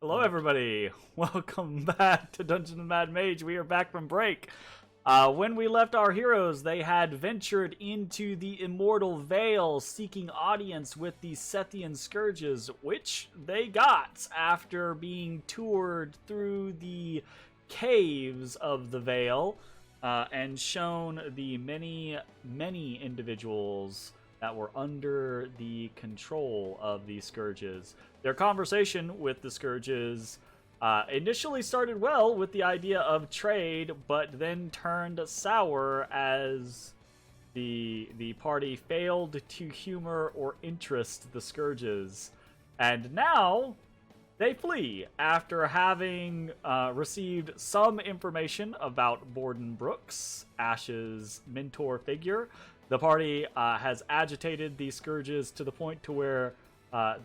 Hello, everybody. Welcome back to Dungeons and Mad Mage. We are back from break. When we left our heroes, they had ventured into the Immortal Vale, seeking audience with the Sethian Scourges, which they got after being toured through the caves of the Vale and shown the many individuals that were under the control of the Scourges. Their conversation with the Scourges initially started well with the idea of trade, but then turned sour as the party failed to humor or interest the Scourges. And now they flee after having received some information about Borden Brooks, Ash's mentor figure. The party has agitated the Scourges to the point to where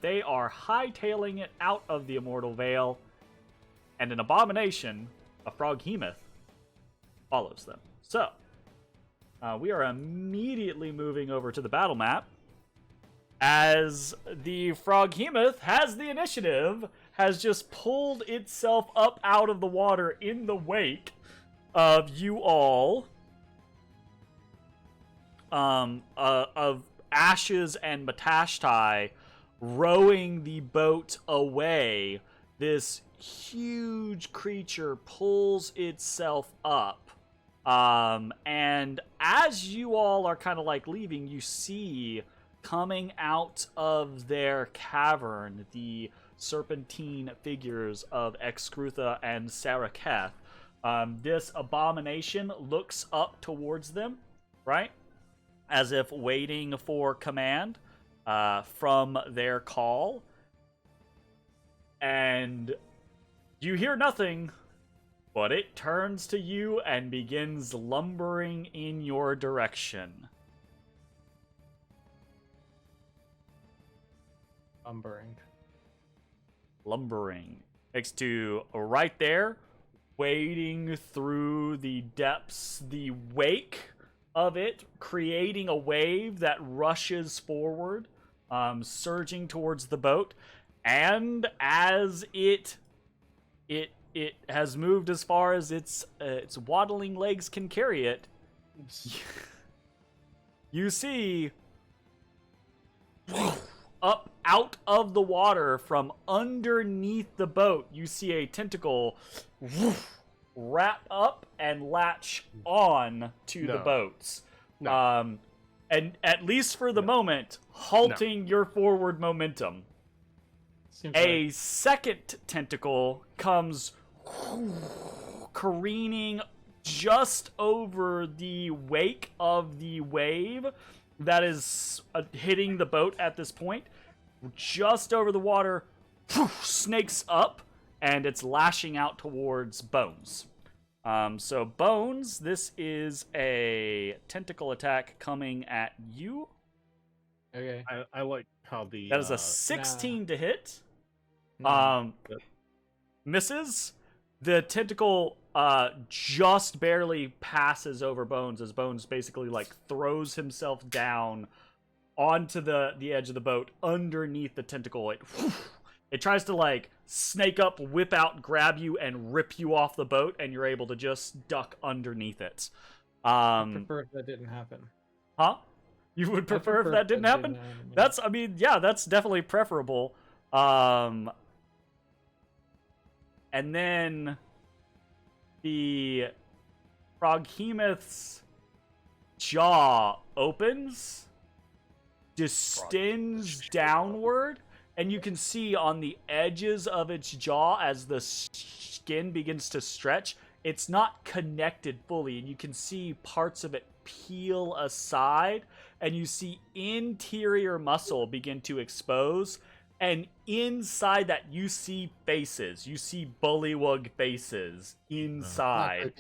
they are hightailing it out of the Immortal Vale, and an abomination, a froghemoth, follows them. So, we are immediately moving over to the battle map, as the froghemoth has the initiative, has just pulled itself up out of the water in the wake of you all, of Ashes and Matashtai rowing the boat away. This huge creature pulls itself up. And as you all are kind of like leaving, you see coming out of their cavern the serpentine figures of Excrutha and Saraketh. This abomination looks up towards them, right? As if waiting for command from their call. And you hear nothing, but it turns to you and begins lumbering in your direction. Lumbering. Next to right there, wading through the depths, the wake of it, creating a wave that rushes forward, surging towards the boat. And as it has moved as far as its waddling legs can carry it, you see up out of the water from underneath the boat, you see a tentacle wrap up and latch on to the boats. No. And at least for the moment, halting your forward momentum. A second tentacle comes careening just over the wake of the wave that is hitting the boat at this point. Just over the water, snakes up, and it's lashing out towards Bones. So Bones, this is a tentacle attack coming at you. Okay. I like how the... That is a 16 to hit. Misses. The tentacle just barely passes over Bones, as Bones basically like throws himself down onto the edge of the boat underneath the tentacle. It tries to like snake up, whip out, grab you, and rip you off the boat, and you're able to just duck underneath it. I prefer if that didn't happen. Huh? You would prefer if that didn't happen? That's, I mean, yeah, that's definitely preferable. And then the froghemoth's jaw opens, distends downward, and you can see on the edges of its jaw as the skin begins to stretch, it's not connected fully, and you can see parts of it peel aside, and you see interior muscle begin to expose, and inside that you see faces. You see bullywug faces inside.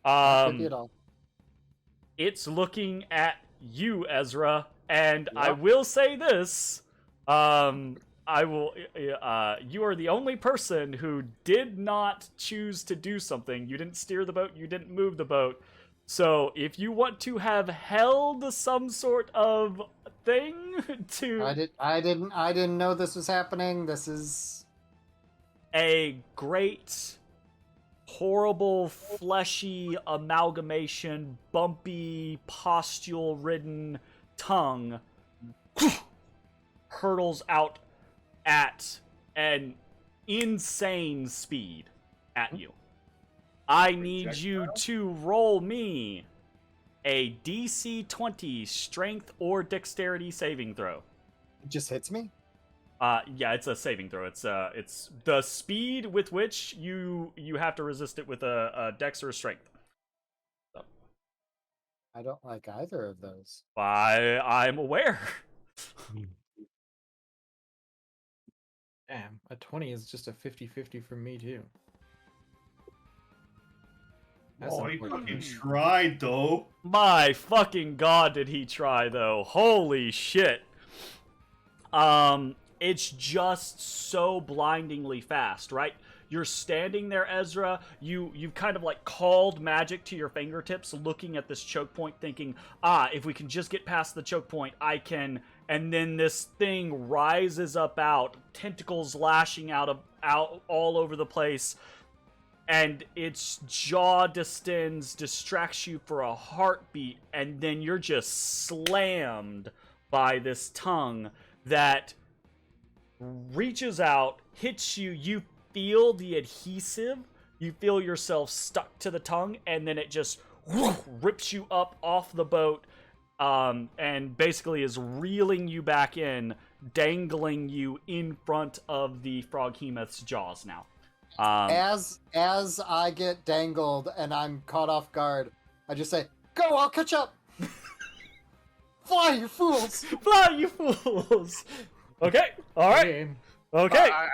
Not creepy at all. It's looking at you, Ezrah, and yep. I will say this. You are the only person who did not choose to do something. You didn't steer the boat, you didn't move the boat. So if you want to have held some sort of thing to... I didn't know this was happening. This is... a great, horrible, fleshy amalgamation, bumpy, pustule-ridden tongue hurtles out at an insane speed at you. I need you to roll me a DC 20 strength or dexterity saving throw. It just hits me? Yeah, it's a saving throw. It's the speed with which you have to resist it with a dex or a strength. So. I don't like either of those. I'm aware. Damn, a 20 is just a 50-50 for me too. That's Oh, he unfortunate. fucking tried, though. My fucking god, did he try, though. Holy shit. It's just so blindingly fast, right? You're standing there, Ezra. You've kind of like called magic to your fingertips, looking at this choke point, thinking, if we can just get past the choke point, I can. And then this thing rises up out, tentacles lashing out all over the place. And its jaw distends, distracts you for a heartbeat, and then you're just slammed by this tongue that reaches out, hits you. You feel the adhesive, you feel yourself stuck to the tongue, and then it just rips you up off the boat, and basically is reeling you back in, dangling you in front of the Froghemoth's jaws now. As I get dangled and I'm caught off guard, I just say, "Go! I'll catch up." Fly, you fools! Fly, you fools! Okay, all right, Okay. okay. I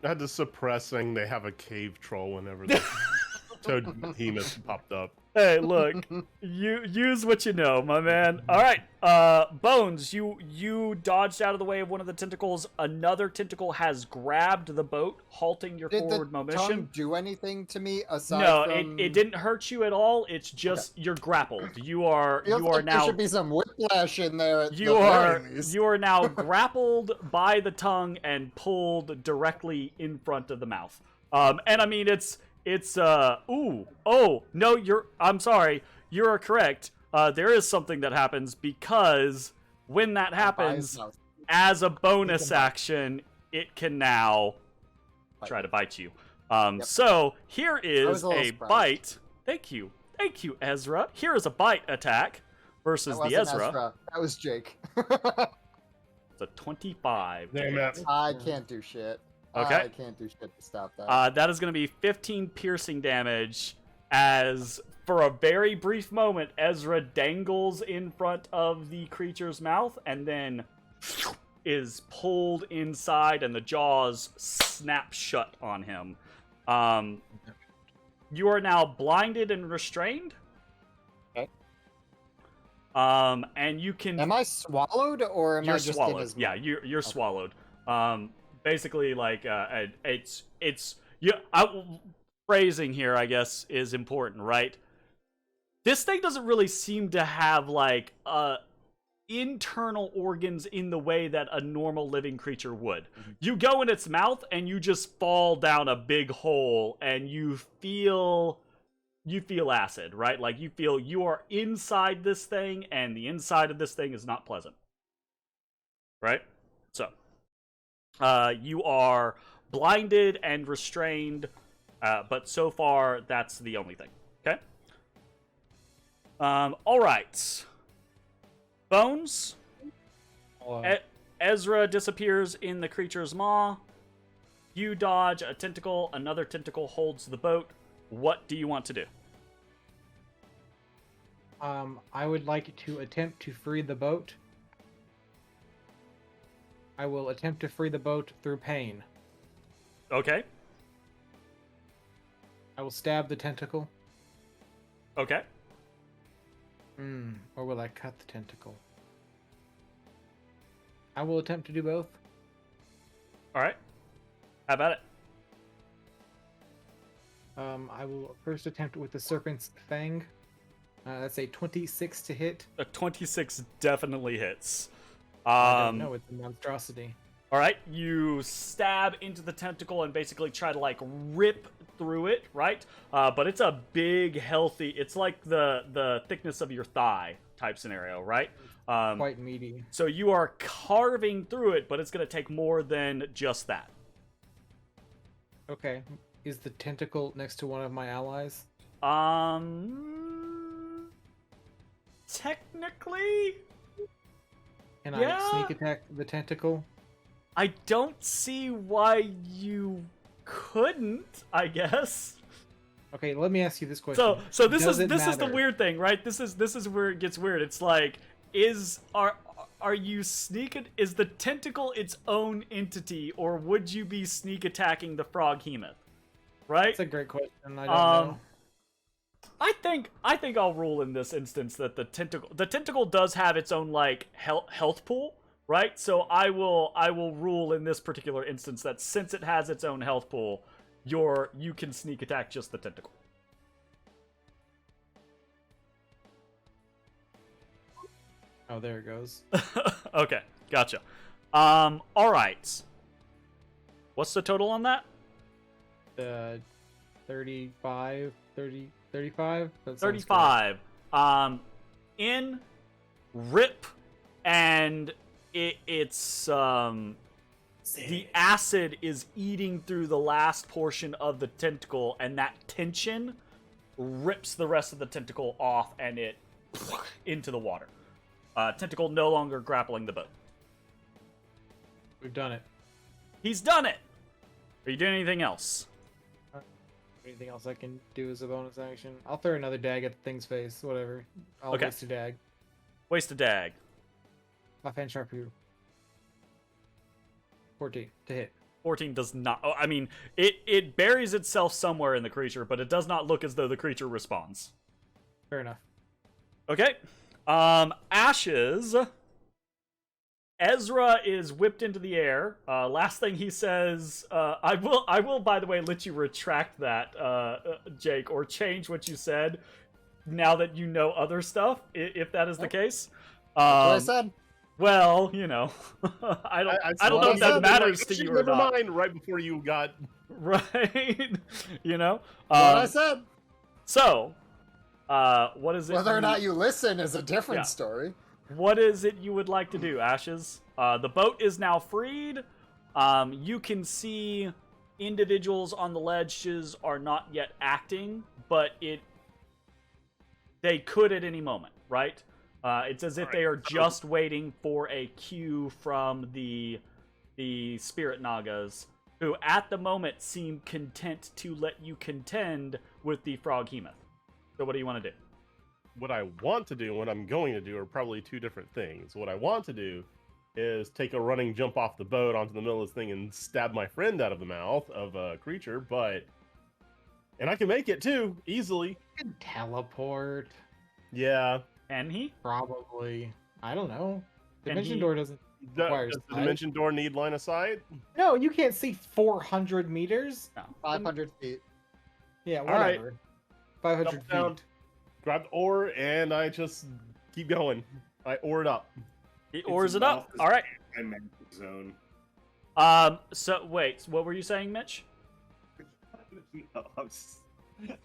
had to suppress saying they have a cave troll whenever the Behemoth popped up. Hey, look, you use what you know, my man. All right, Bones, you dodged out of the way of one of the tentacles. Another tentacle has grabbed the boat, halting your Did forward the motion. tongue do anything to me aside No, from... it didn't hurt you at all. It's just you're grappled. You are Feels like now. there should be some whiplash in there. At You the are very least. you are now grappled by the tongue and pulled directly in front of the mouth. And I mean it's I'm sorry, you are correct. There is something that happens because when that happens, as a bonus action, it can now try to bite you. So here is a bite. Thank you, Ezra. Here is a bite attack versus That the wasn't Ezra. That was Jake. It's a 25. Damn it. I can't do shit. Okay. I can't do shit to stop that. That is going to be 15 piercing damage as, for a very brief moment, Ezra dangles in front of the creature's mouth and then is pulled inside and the jaws snap shut on him. You are now blinded and restrained. Okay. And you can... Am I swallowed or am You're I just swallowed. in his Yeah, mouth? you're Okay. swallowed. Basically, like phrasing here, I guess, is important, right? This thing doesn't really seem to have like internal organs in the way that a normal living creature would. Mm-hmm. You go in its mouth and you just fall down a big hole, and you feel acid, right? Like you feel you are inside this thing, and the inside of this thing is not pleasant, right? So. You are blinded and restrained, but so far, that's the only thing. Okay? Alright. Bones. Ezra disappears in the creature's maw. You dodge a tentacle. Another tentacle holds the boat. What do you want to do? I would like to attempt to free the boat. I will attempt to free the boat through pain. Okay. I will stab the tentacle. Okay. Or will I cut the tentacle? I will attempt to do both. Alright. How about it? I will first attempt with the serpent's fang. That's a 26 to hit. A 26 definitely hits. I don't know, it's a monstrosity. All right, you stab into the tentacle and basically try to like rip through it, right? But it's a big, healthy. It's like the thickness of your thigh type scenario, right? Quite meaty. So you are carving through it, but it's going to take more than just that. Okay. Is the tentacle next to one of my allies? Technically, Can Yeah. I sneak attack the tentacle? I don't see why you couldn't, I guess. Okay, let me ask you this question. So this Does is it this is the matter? weird thing, right? This is where it gets weird. It's like, are you sneaking? Is the tentacle its own entity, or would you be sneak attacking the froghemoth? Right? That's a great question. I don't know. I think I'll rule in this instance that the tentacle does have its own like health pool, right? So I will rule in this particular instance that since it has its own health pool, you can sneak attack just the tentacle. Oh, there it goes. Okay, gotcha. All right. What's the total on that? 35. That sounds 35. In rip, and it's the acid is eating through the last portion of the tentacle, and that tension rips the rest of the tentacle off, and it into the water. Tentacle no longer grappling the boat. correct. We've done it. He's done it. Are you doing anything else? Anything else I can do as a bonus action? I'll throw another dag at the thing's face. Whatever. I'll Okay. waste a dag. Waste a dag. Offhand sharpshooter. 14 to hit. 14 does not. Oh, I mean, it buries itself somewhere in the creature, but it does not look as though the creature responds. Fair enough. Okay. Ashes. Ezrah is whipped into the air. Last thing he says, I will, by the way, let you retract that, Jake, or change what you said now that you know other stuff, if that is the case. That's what I said. Well, you know, I don't know if that matters to you or Never not. mind. Right before you got Right? You know? What I said. So, what is it? Whether or not you listen is a different Yeah. story. What is it you would like to do, Ashes? The boat is now freed. You can see individuals on the ledges are not yet acting, but they could at any moment, right? It's as if they are just waiting for a cue from the spirit nagas, who at the moment seem content to let you contend with the froghemoth. So what do you want to do? what I want to do and what I'm going to do are probably two different things. What I want to do is take a running jump off the boat onto the middle of this thing and stab my friend out of the mouth of a creature, and I can make it too, easily. You can teleport. Yeah. Can he? Probably. I don't know. Can Dimension he- door doesn't require Does the sight. dimension door need line of sight? No, you can't see 400 meters. No. 500 feet. Yeah, All right. whatever. 500 Jump down, feet. grab the oar, and I just keep going. I oar it up. He oars it up. All right. Magic zone. So wait, what were you saying, Mitch? No,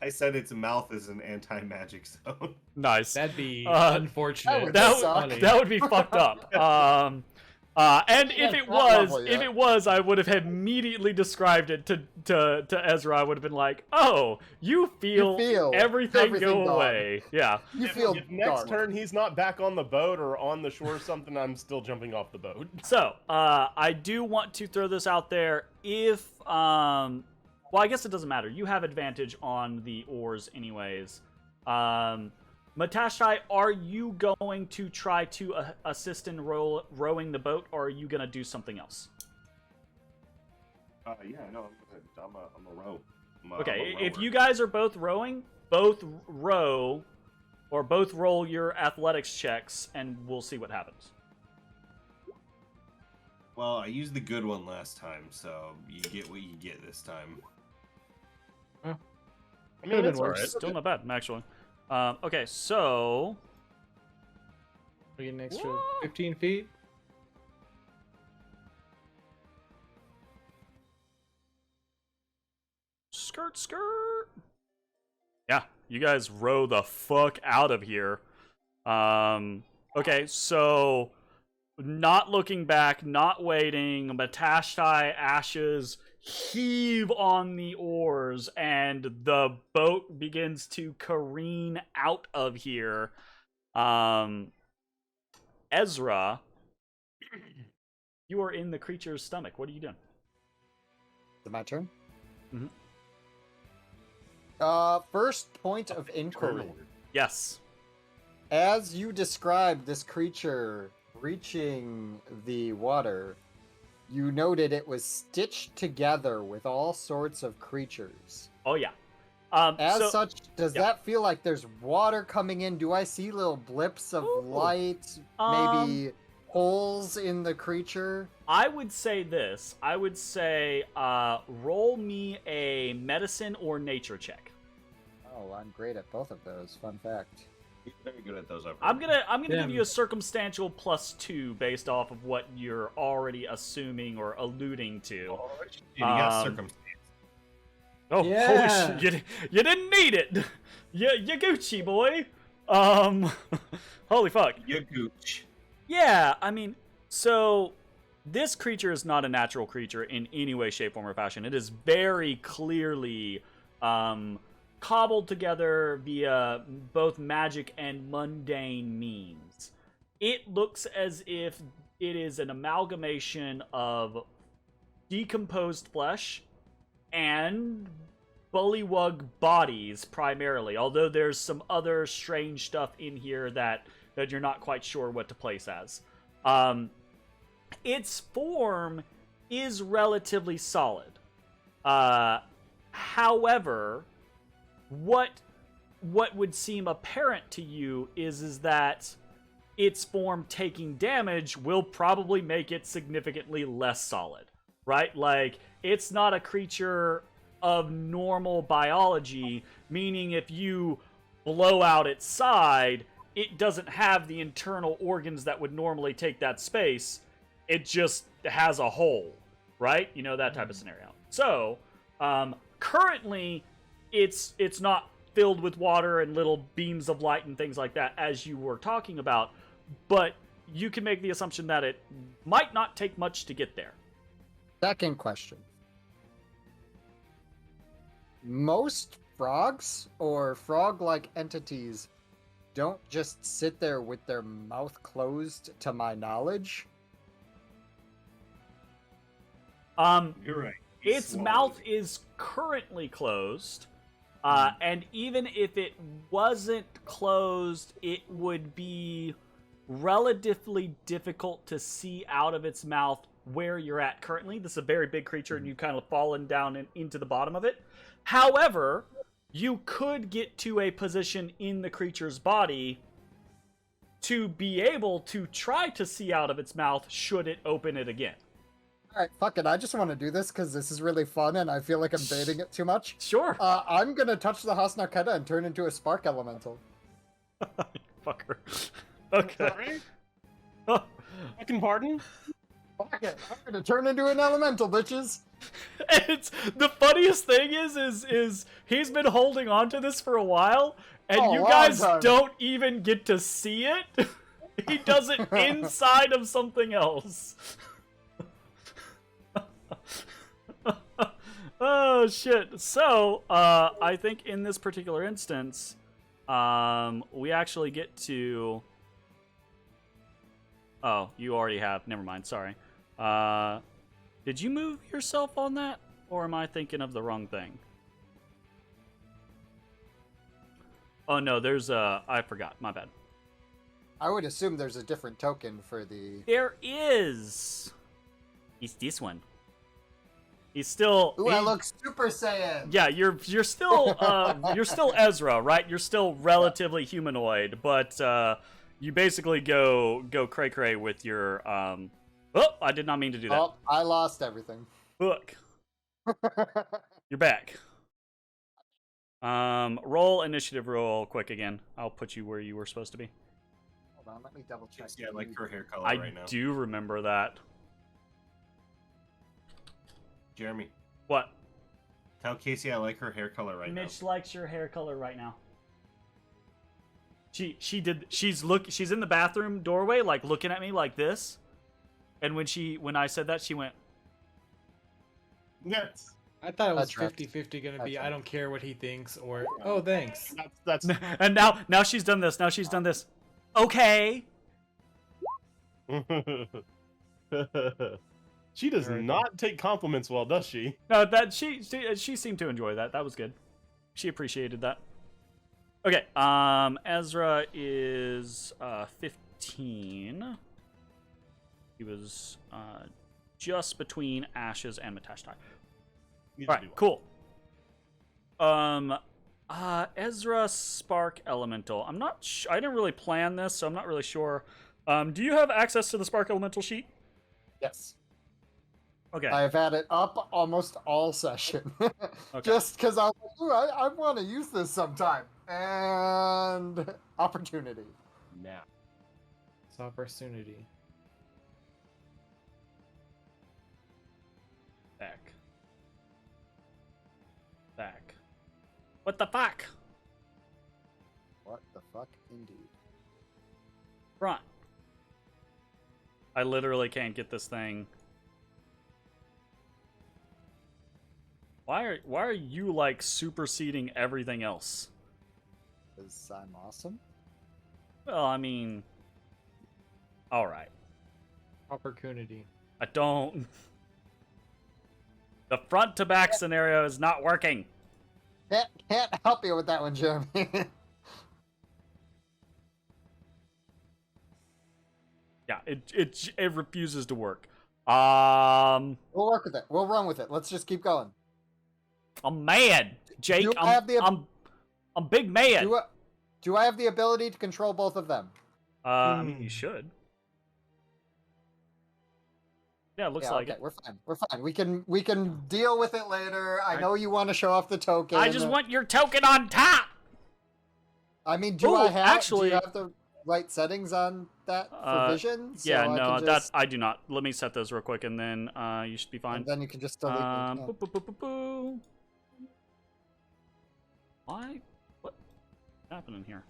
I said its mouth is an anti-magic zone. Nice. That'd be Uh, unfortunate. that That would that would be fucked up. And if Yeah, it that was, level, yeah. I would have immediately described it to Ezra. I would have been like, "Oh, you feel, everything go gone. away." Yeah. You If feel next dark. turn he's not back on the boat or on the shore or something, I'm still jumping off the boat. So, I do want to throw this out there. If, well, I guess it doesn't matter. You have advantage on the oars, anyways. Matashtai, are you going to try to assist in rowing the boat, or are you going to do something else? Yeah, no, I'm a row. Okay, if you guys are both rowing, both row, or both roll your athletics checks, and we'll see what happens. Well, I used the good one last time, so you get what you get this time. I Could've mean, been it's worse. alright. Still not bad, actually. Okay, so... We get an extra 15 feet. skirt. Yeah, you guys row the fuck out of here. Okay, so not looking back, not waiting, Matashtai, Ashes heave on the oars, and the boat begins to careen out of here. Ezrah, you are in the creature's stomach. What are you doing? Is it my turn? Mhm. First point of inquiry. Yes. As you described this creature reaching the water, you noted it was stitched together with all sorts of creatures. Oh, yeah. As such, does yeah. that feel like there's water coming in? Do I see little blips of light? Maybe holes in the creature? I would say this. I would say roll me a medicine or nature check. Oh, I'm great at both of those. Fun fact. You're very good at those. I'm gonna give you a circumstantial +2 based off of what you're already assuming or alluding to. Oh, you got circumstance. Oh, Yeah. holy shit! You didn't need it. You Gucci boy. Holy fuck. You gooch. Yeah, I mean, so this creature is not a natural creature in any way, shape, form, or fashion. It is very clearly cobbled together via both magic and mundane means. It looks as if it is an amalgamation of decomposed flesh and bullywug bodies primarily, although there's some other strange stuff in here that you're not quite sure what to place as. Its form is relatively solid. However, what would seem apparent to you is that its form taking damage will probably make it significantly less solid, right? Like, it's not a creature of normal biology, meaning if you blow out its side, it doesn't have the internal organs that would normally take that space. It just has a hole, right? You know, that type of scenario. So, currently, it's not filled with water and little beams of light and things like that, as you were talking about, but you can make the assumption that it might not take much to get there. Second question. Most frogs or frog-like entities don't just sit there with their mouth closed, to my knowledge. You're right. Its Swallowed. mouth is currently closed, and even if it wasn't closed, it would be relatively difficult to see out of its mouth where you're at currently. This is a very big creature, and you've kind of fallen down into the bottom of it. However, you could get to a position in the creature's body to be able to try to see out of its mouth should it open it again. Alright, fuck it. I just want to do this because this is really fun and I feel like I'm baiting it too much. Sure. I'm gonna touch the Hasnarketa and turn into a spark elemental. Fucker. Okay. Sorry? Oh. Fucking pardon? Fuck it. I'm gonna turn into an elemental, bitches. It's the funniest thing is he's been holding on to this for a while, and Oh, you long guys time. don't even get to see it. He does it inside of something else. Oh shit. So I think in this particular instance, we actually get to. Oh, you already have. Never mind. Sorry. Did you move yourself on that? Or am I thinking of the wrong thing? Oh, no, there's I forgot. My bad. I would assume there's a different token for the... There is. It's this one. He's still... Ooh, I look Super Saiyan! Yeah, you're still you're still Ezrah, right? You're still relatively humanoid, but you basically go cray cray with your Oh, I did not mean to do that. Oh, I lost everything. Look, you're back. Roll initiative roll quick again. I'll put you where you were supposed to be. Hold on, let me double check. Yeah, I like her hair color I right now. do remember that. Jeremy, What? Tell Casey I like her hair color right Mitch likes your hair color right now. She's in the bathroom doorway, like looking at me like this. And when I said that, she went, now. Yes. I thought it was That's right. 50-50 gonna be That's I right. don't care what he thinks or oh thanks. That's and now she's done this. Now she's done this. Okay. She does Very good. not take compliments well, does she? No, that she seemed to enjoy that. That was good. She appreciated that. Okay. Ezrah is 15. He was just between Ashes and Matashtai. Needs All to be right, well. cool. Ezra Spark Elemental. I'm not. I didn't really plan this, so I'm not really sure. Do you have access to the Spark Elemental sheet? Yes. Okay. I've had it up almost all session. Okay. Just because I was like, ooh, I want to use this sometime. And opportunity. Now. It's opportunity. Back. What the fuck? What the fuck, indeed. Front. I literally can't get this thing. Why are you like superseding everything else? Because I'm awesome. Well, I mean, all right. Opportunity. I don't. The front to back scenario is not working. Can't help you with that one, Jeremy. Yeah, it refuses to work. We'll work with it. We'll run with it. Let's just keep going. I'm mad, Jake. You have the- I'm big mad. Do I have the ability to control both of them? I mean, you should. Yeah, it looks like okay, it. we're fine. We're fine. We can deal with it later. I know you want to show off the token. I just want your token on top. I mean, do Ooh, I have actually- do you have the right settings on that for vision? So Yeah, I no, can that just, I do not. Let me set those real quick, and then you should be fine. and then you can just delete me. Yeah. Boo, boo, boo, boo, boo. Why? What's happening here?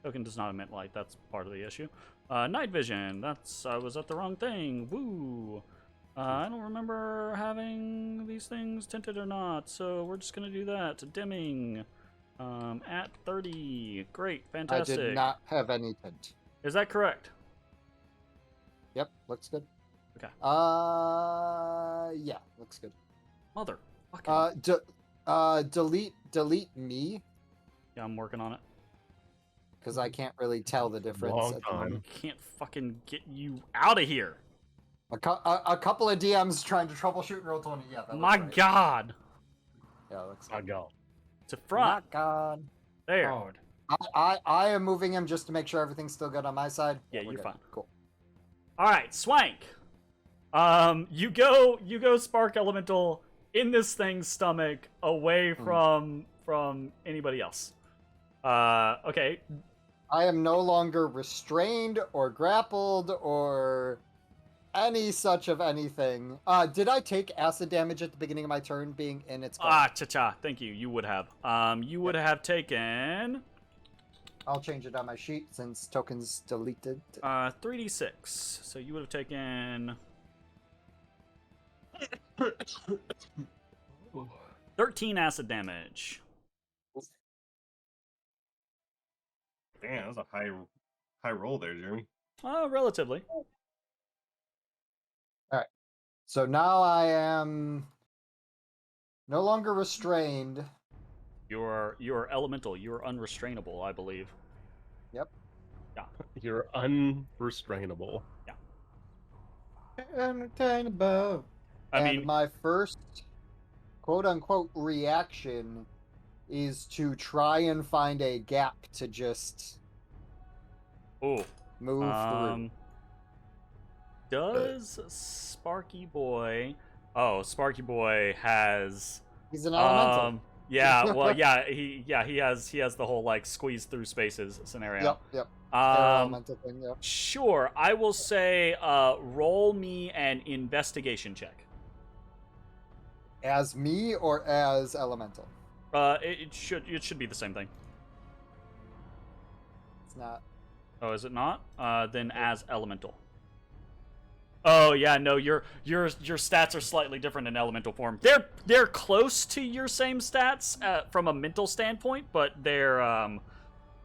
Token does not emit light. That's part of the issue. Night vision. I was at the wrong thing. Woo. I don't remember having these things tinted or not, so we're just gonna do that. Dimming. At 30. Great. I Fantastic. did not have any tint. Is that correct? Yep, looks good. Okay. Yeah, looks good. Mother. Fucking. Delete me Yeah, I'm working on it. because I can't really tell the difference. Long at the time. moment. Can't fucking get you out of here. A couple of DMs trying to troubleshoot and roll 20. Yeah, that My looks right. God. Yeah, looks I good. go. To front. My God. There. God. I am moving him just to make sure everything's still good on my side. Yeah, We're you're good. fine. Cool. All right, Swank. You go Spark Elemental in this thing's stomach, away from anybody else. Okay. I am no longer restrained or grappled or any such of anything. Did I take acid damage at the beginning of my turn being in its body? Cha-cha. Thank you. You would have. You would have taken I'll change it on my sheet since tokens deleted. 3d6. So you would have taken 13 acid damage. Damn, that was a high roll there, Jeremy. Relatively. So now I am no longer restrained. You're elemental. You're unrestrainable, I believe. Yep. You're unrestrainable. Entertainable. I And mean, my first quote unquote reaction is to try and find a gap to just oh. move through. Does Sparky Boy? Oh, Sparky Boy has. He's an elemental. Yeah. Well, yeah. He has the whole like squeeze through spaces scenario. Yep. Um. Elemental thing, yep. Sure. I will say, roll me an investigation check. As me or as elemental? It should be the same thing. It's not. Oh, is it not? Then as elemental. Oh yeah, no, your stats are slightly different in elemental form. They're close to your same stats from a mental standpoint, but they're a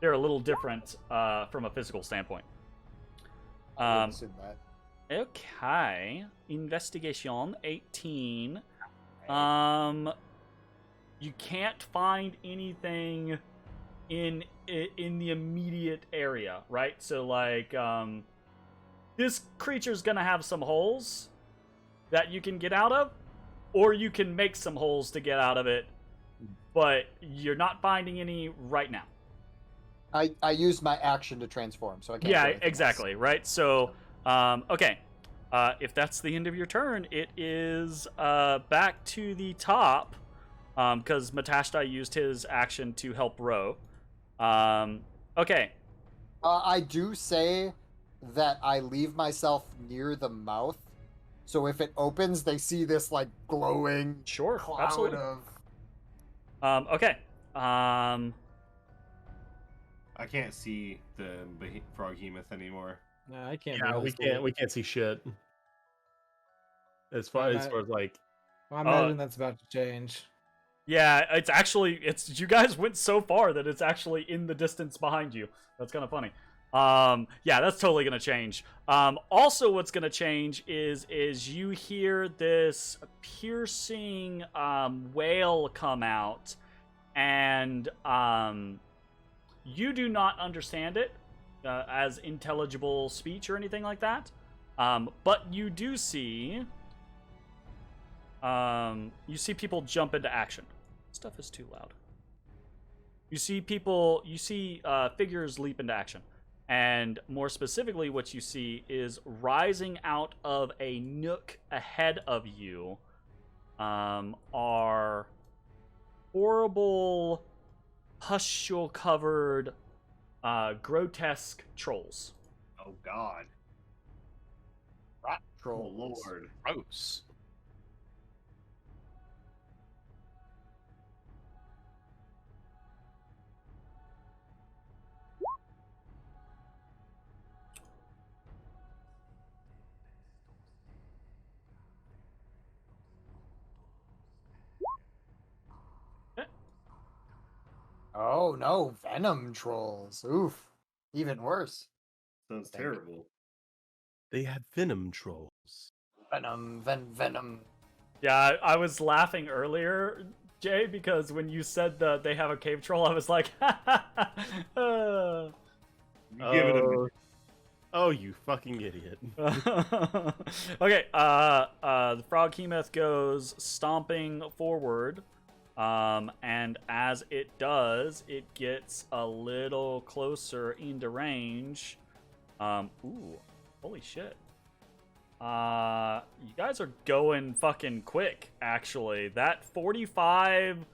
little different from a physical standpoint. I would assume that. Okay, investigation 18. You can't find anything in the immediate area, right? So like this creature's gonna have some holes that you can get out of, or you can make some holes to get out of it, but you're not finding any right now. I used my action to transform, so I can't. Yeah, do anything exactly, else. right? So, okay. If that's the end of your turn, it is back to the top, because Matashtai used his action to help Ro. Okay. I do say that I leave myself near the mouth, so if it opens, they see this like glowing Sure, cloud absolutely. of. Okay. I can't see the froghemoth anymore. No, I can't. Yeah, barely see we can't see shit. As far as like, Well, I imagine that's about to change. Yeah, it's you guys went so far that it's actually in the distance behind you. That's kind of funny. Yeah, that's totally gonna change. Also, what's gonna change is you hear this piercing wail come out, and you do not understand it as intelligible speech or anything like that. But you do see you see people jump into action. Stuff is too loud. You see figures leap into action. And more specifically, what you see is rising out of a nook ahead of you are horrible, pustule-covered, grotesque trolls. Oh God. Rat Oh trolls. Lord. gross. Oh no, venom trolls. Oof. Even worse. Sounds Thank you. terrible. They have venom trolls. Venom. Yeah, I was laughing earlier, Jay, because when you said that they have a cave troll, I was like, You give it a Oh, you fucking idiot. Okay, the froghemoth goes stomping forward, and as it does, it gets a little closer into range. Ooh, holy shit. You guys are going fucking quick, actually. That 45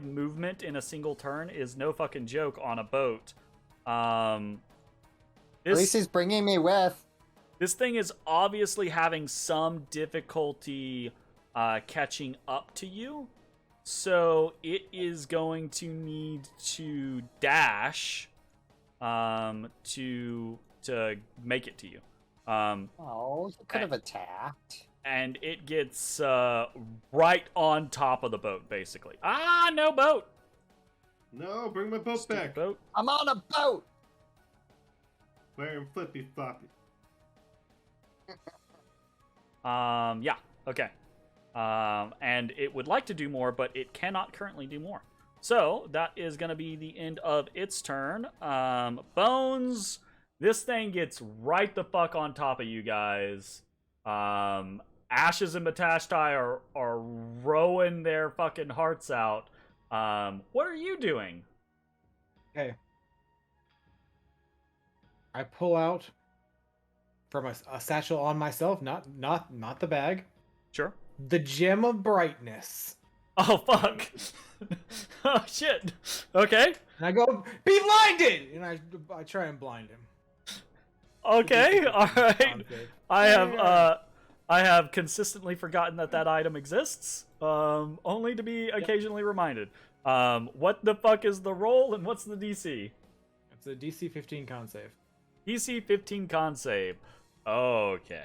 movement in a single turn is no fucking joke on a boat. At least he's bringing me with. This thing is obviously having some difficulty catching up to you, so it is going to need to dash to make it to you. Oh, he could have attacked. And it gets right on top of the boat, basically. Ah, no boat! No, bring my boat Stupid back. boat. I'm on a boat. Wearing flippy floppy. Yeah, okay. And it would like to do more, but it cannot currently do more. So, that is going to be the end of its turn. Bones, this thing gets right the fuck on top of you guys. Ashes and Matashtai are rowing their fucking hearts out. What are you doing? Okay. I pull out from a satchel on myself, not the bag, Sure. the gem of brightness. Oh, fuck. Oh, shit. Okay. And I go, be blinded! And I try and blind him. Okay, alright. Okay. I have, I have consistently forgotten that item exists, only to be occasionally reminded. What the fuck is the roll and what's the DC? It's a DC 15 con save. DC 15 con save. Okay.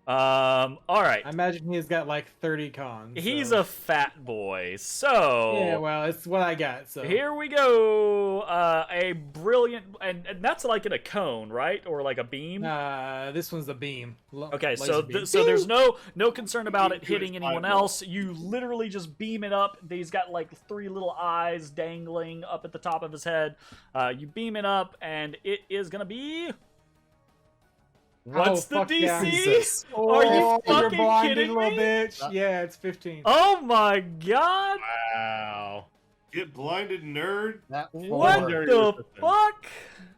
All right. I imagine he's got like 30 cons. He's so. a fat boy, so Yeah, well, it's what I got. So here we go. A brilliant, and that's like in a cone, right, or like a beam. this one's the beam. Okay, Laser so beam. so there's no concern about it Beam hitting to his anyone eyeball. else. You literally just beam it up. He's got like 3 little eyes dangling up at the top of his head. You beam it up, and it is gonna be. What's the fuck DC? yeah. Jesus. Are you you're fucking blinded, kidding little me? bitch. Yeah, it's 15. Oh my god! Wow. Get blinded, nerd. That What four. Dirty the resistance. fuck?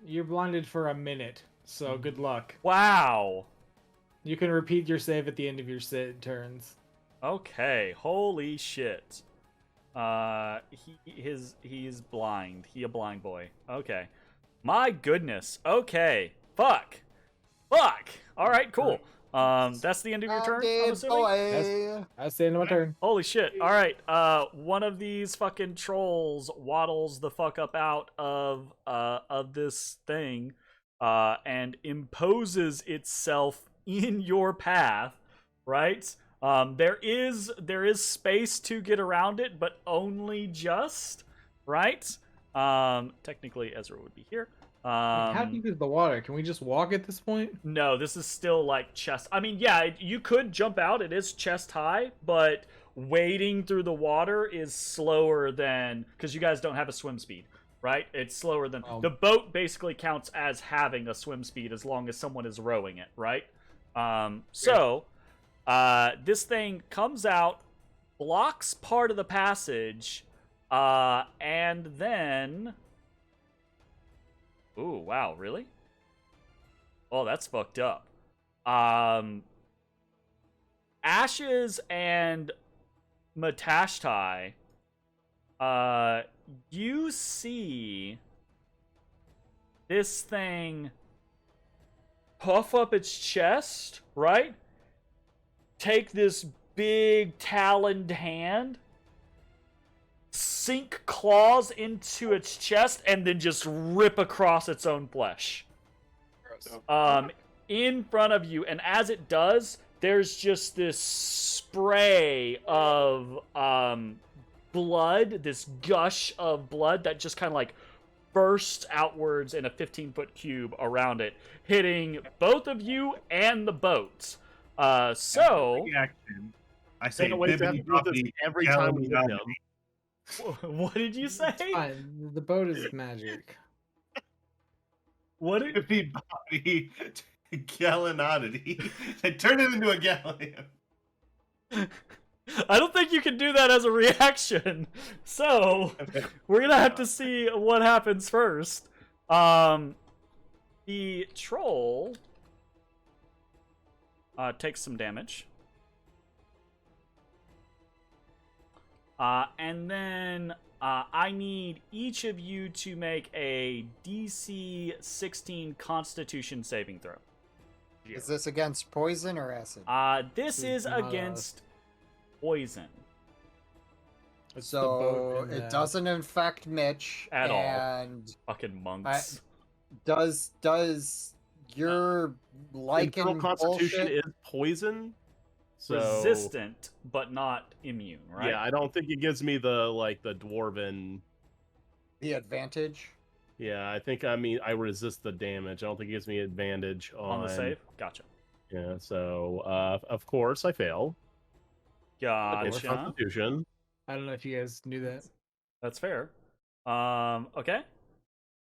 You're blinded for a minute, so good luck. Wow. You can repeat your save at the end of your turns. Okay, holy shit. He's blind. He a blind boy. Okay. My goodness. Okay. Fuck. All right, cool. That's the end of your turn, I'm assuming? Boy. That's the end of my turn. Holy shit. All right. One of these fucking trolls waddles the fuck up out of this thing and imposes itself in your path, right? There is space to get around it, but only just, right? Technically Ezra would be here. How deep is the water? Can we just walk at this point? No, this is still like chest. I mean, yeah, you could jump out. It is chest high, but wading through the water is slower than, because you guys don't have a swim speed, right? It's slower than the boat. Basically counts as having a swim speed as long as someone is rowing it, right? This thing comes out, blocks part of the passage, and then. Ooh, wow, really? Oh, that's fucked up. Ashes and Matashtai, you see this thing puff up its chest, right? Take this big taloned hand, sink claws into its chest, and then just rip across its own flesh. In front of you, and as it does, there's just this spray of blood, this gush of blood that just kind of like bursts outwards in a 15-foot cube around it, hitting both of you and the boat. Reaction. I say, Don't always have to bibbidi do this bobbidi, every time we yelling hit down. him. What did you say? Fine. The boat is magic. What did... Bibbidi bobbidi, gallonodity. Turn it into a galleon. I don't think you can do that as a reaction. So, we're gonna have to see what happens first. The troll takes some damage. And then I need each of you to make a DC 16 Constitution saving throw. Is this against poison or acid? This This is is not against poison. It's the boat So and it doesn't infect Mitch At all. and Fucking monks. does your lichen Internal constitution bullshit? is poison. So Resistant, but not immune, right? yeah, I don't think it gives me the dwarven. The advantage? Yeah, I think I resist the damage. I don't think it gives me advantage On the save? Gotcha. Yeah, so of course I fail. Against Gotcha. Constitution. I don't know if you guys knew that. That's fair. Okay.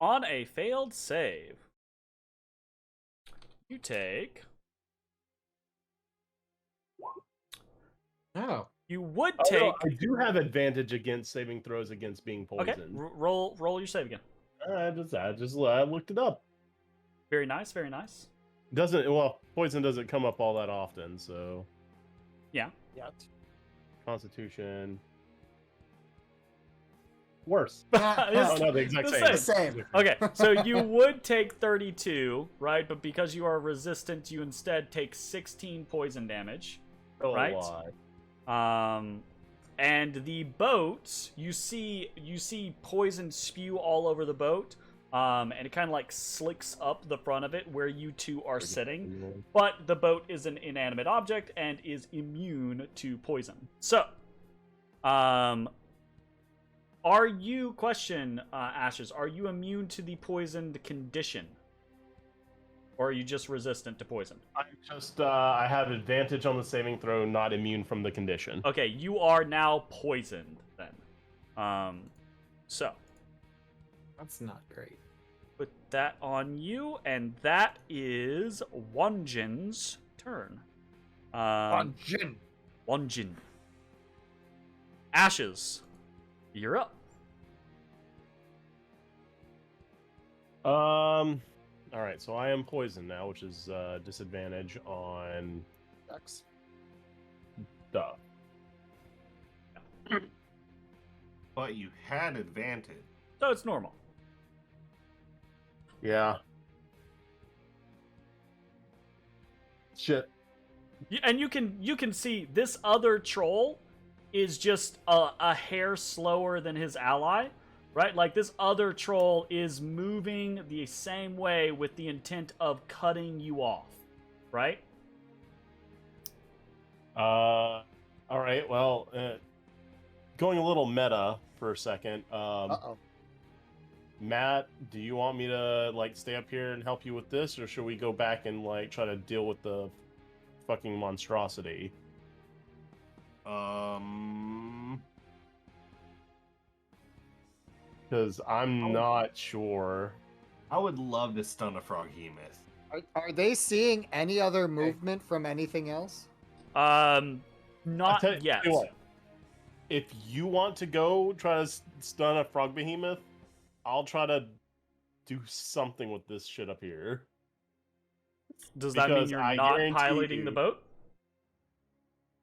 On a failed save, you take... Oh. You would Oh, take... no, I do have advantage against saving throws against being Okay, poisoned. roll your save again. I just looked it up. Very nice, very nice. Poison doesn't come up all that often, so Yeah. Yeah. Constitution. Worse. It's Oh no, the exact the same. same. Okay, so you would take 32, right? But because you are resistant, you instead take 16 poison damage. Oh, Right? why? And the boat, you see poison spew all over the boat, and it kind of like slicks up the front of it where you two are sitting. But the boat is an inanimate object and is immune to poison. So, are you, Ashes, are you immune to the poisoned condition? Or are you just resistant to poison? I'm just, I have advantage on the saving throw, not immune from the condition. Okay, you are now poisoned then. So That's not great. put that on you, and that is Wanjin's turn. Jin. Wanjin. Ashes, you're up. All right, so I am poisoned now, which is disadvantage on Dex. stuff. But you had advantage. So it's normal. Yeah. Shit. And you can see this other troll is just a hair slower than his ally, right? Like this other troll is moving the same way with the intent of cutting you off, right? All right. Well, going a little meta for a second. Uh-oh. Matt, do you want me to like stay up here and help you with this, or should we go back and like try to deal with the fucking monstrosity? Because I'm not sure. I would love to stun a froghemoth. Are they seeing any other movement from anything else? Not Tell yet. you what, if you want to go try to stun a frog behemoth, I'll try to do something with this shit up here. Does that mean Because you're I not guarantee piloting you- the boat?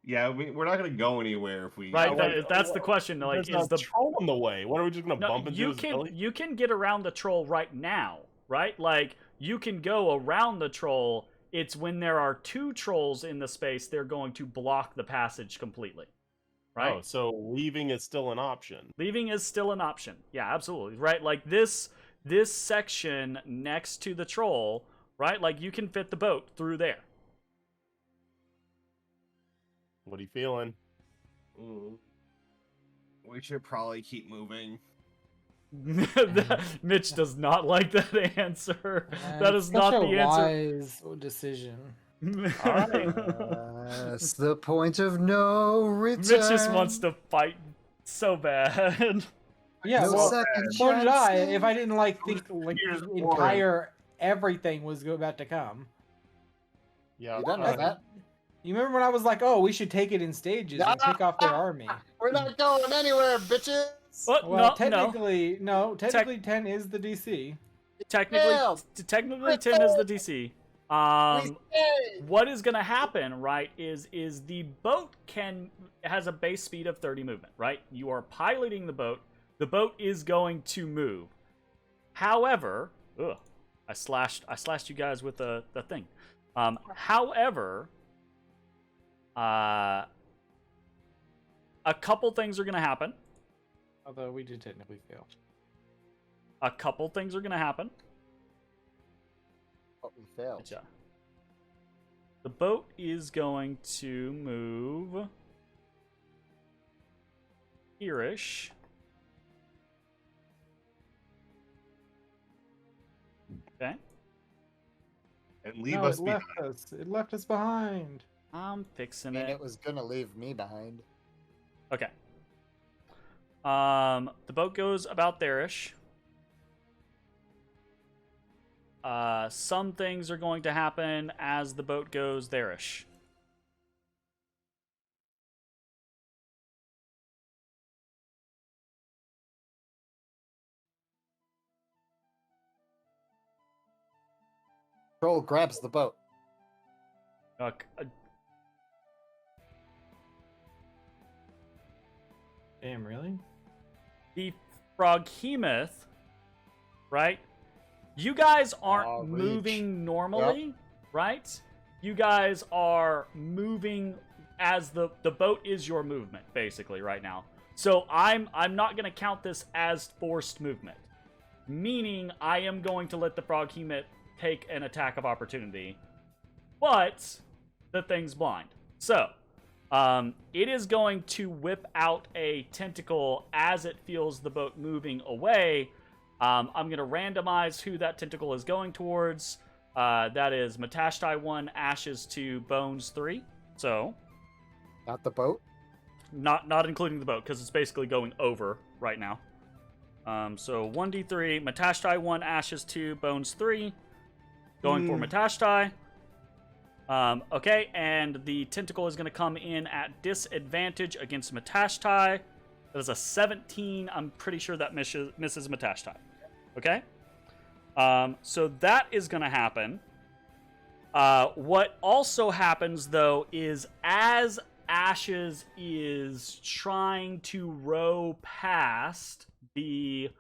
Yeah, we're not going to go anywhere if we... Right, like- that's the question. Like, There's is a the troll in the way? What are we just gonna bump into his belly? you can get around the troll right now, right? Like you can go around the troll. It's when there are two trolls in the space, they're going to block the passage completely. Right? Oh, so leaving is still an option. Leaving is still an option. Yeah, absolutely. Right? Like this section next to the troll, right? Like you can fit the boat through there. What are you feeling? We should probably keep moving. Mitch does not like that answer. That is Such not a the answer. wise decision. All right. That's the point of no return. Mitch just wants to fight so bad. Yeah, No well, second so did I. chances. If I didn't think Here's the entire everything was about to come. Yeah. You don't know that. You remember when I was like, "Oh, we should take it in stages and pick off their army." We're not going anywhere, bitches. What? Well, No, technically, no. Technically, 10 is the DC. technically, Yeah. technically, 10 is the DC. We stay. What is going to happen, right? Is the boat has a base speed of 30 movement, right? You are piloting the boat. The boat is going to move. However, I slashed you guys with the thing. However, a couple things are going to happen. Although we did technically fail. A couple things are going to happen. But we failed. Yeah. The boat is going to move here-ish. Okay. And leave No, us it behind. left us. It left us behind. I'm I fixing mean, it. it was gonna leave me behind. Okay. The boat goes about there-ish. Some things are going to happen as the boat goes there-ish. Troll grabs the boat. Look, Damn, really? Froghemoth, right? You guys aren't Reach. moving normally, right? You guys are moving as the boat is your movement, basically, right now. So I'm not going to count this as forced movement. Meaning, I am going to let the Froghemoth take an attack of opportunity. But the thing's blind. So, it is going to whip out a tentacle as it feels the boat moving away. I'm going to randomize who that tentacle is going towards. That is Matashtai 1, Ashes 2, Bones 3. So, Not the boat? not including the boat, because it's basically going over right now. So 1d3, Matashtai 1, Ashes 2, Bones 3. Going for Matashtai. Okay, and the tentacle is going to come in at disadvantage against Matashtai. That is a 17. I'm pretty sure that misses Matashtai. Okay? So that is going to happen. What also happens, though, is as Ashes is trying to row past the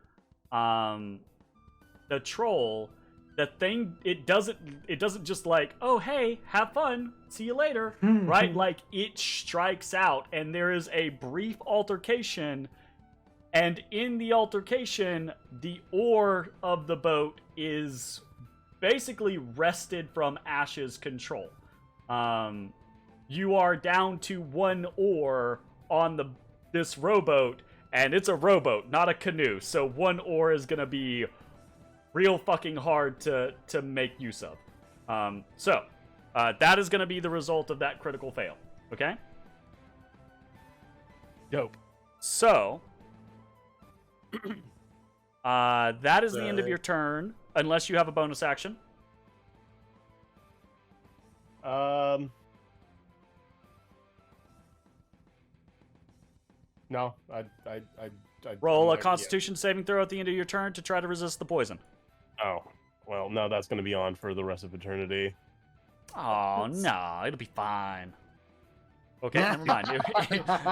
troll, the thing, it doesn't just like, oh hey, have fun, see you later, right? Like, it strikes out, and there is a brief altercation, and in the altercation, the oar of the boat is basically wrested from Ash's control. You are down to one oar on this rowboat, and it's a rowboat, not a canoe. So one oar is gonna be real fucking hard to make use of. That is gonna be the result of that critical fail. Okay? Dope. So, that is the end of your turn, unless you have a bonus action. No, I Roll a yeah. Constitution saving throw at the end of your turn to try to resist the poison. Oh, well, no, that's going to be on for the rest of eternity. Oh, no, it'll be fine. Okay, never mind.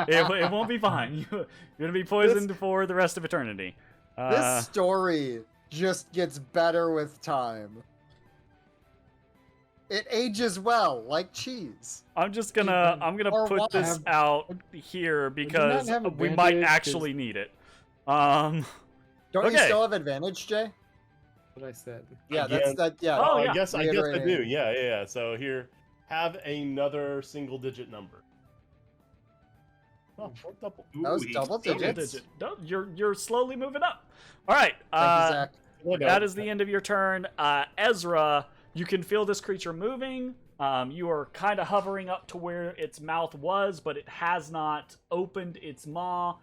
It won't be fine. You're going to be poisoned for the rest of eternity. This story just gets better with time. It ages well, like cheese. I'm gonna Or put this have- out here because have we might advantage, actually 'cause- need it. Don't you Okay. still have advantage, Jay? What I said. Yeah, Again- that's that. Yeah. Oh, I yeah. guess I do. Reiterating. Yeah. So here, have another single-digit number. Oh, or double. That was Ooh, double he- digits. No, you're slowly moving up. All right. Thank you, Zach. That is the end of your turn. Ezra, you can feel this creature moving. You are kind of hovering up to where its mouth was, but it has not opened its maw.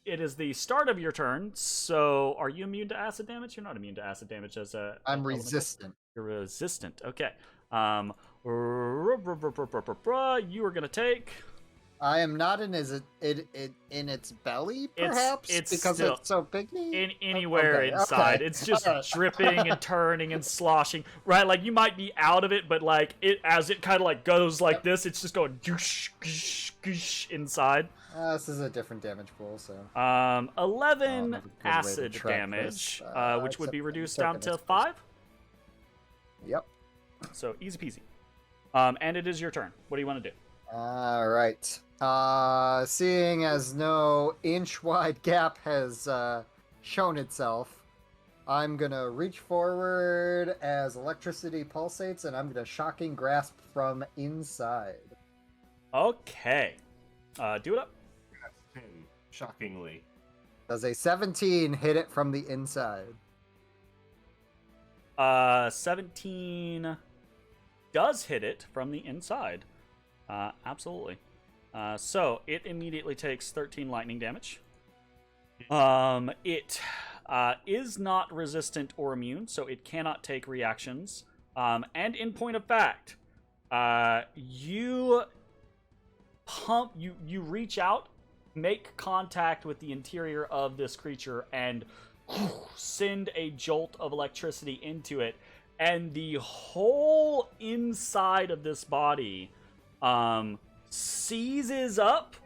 It is the start of your turn, so are you immune to acid damage? You're not immune to acid damage as a... I'm elemental. resistant. You're resistant, okay. You are going to take... I am not in its belly, perhaps, it's because still- it's so pygmy. Anywhere Okay, inside. okay. It's just Alright. dripping and turning and sloshing. Right, like you might be out of it, but like as it kind of like goes like this, it's just going goosh, goosh, goosh inside. This is a different damage pool, so 11 Oh, that's a good way to acid track damage, this. which would be Except reduced token down to is first. 5. Yep. So easy peasy. And it is your turn. What do you want to do? All right. Seeing as no inch-wide gap has shown itself, I'm gonna reach forward as electricity pulsates, and I'm gonna shocking grasp from inside. Okay. Do it up. That's 10, shockingly. Does a 17 hit it from the inside? 17 does hit it from the inside. Absolutely. So it immediately takes 13 lightning damage. It is not resistant or immune, so it cannot take reactions. And in point of fact, you reach out, make contact with the interior of this creature, and send a jolt of electricity into it, and the whole inside of this body seizes up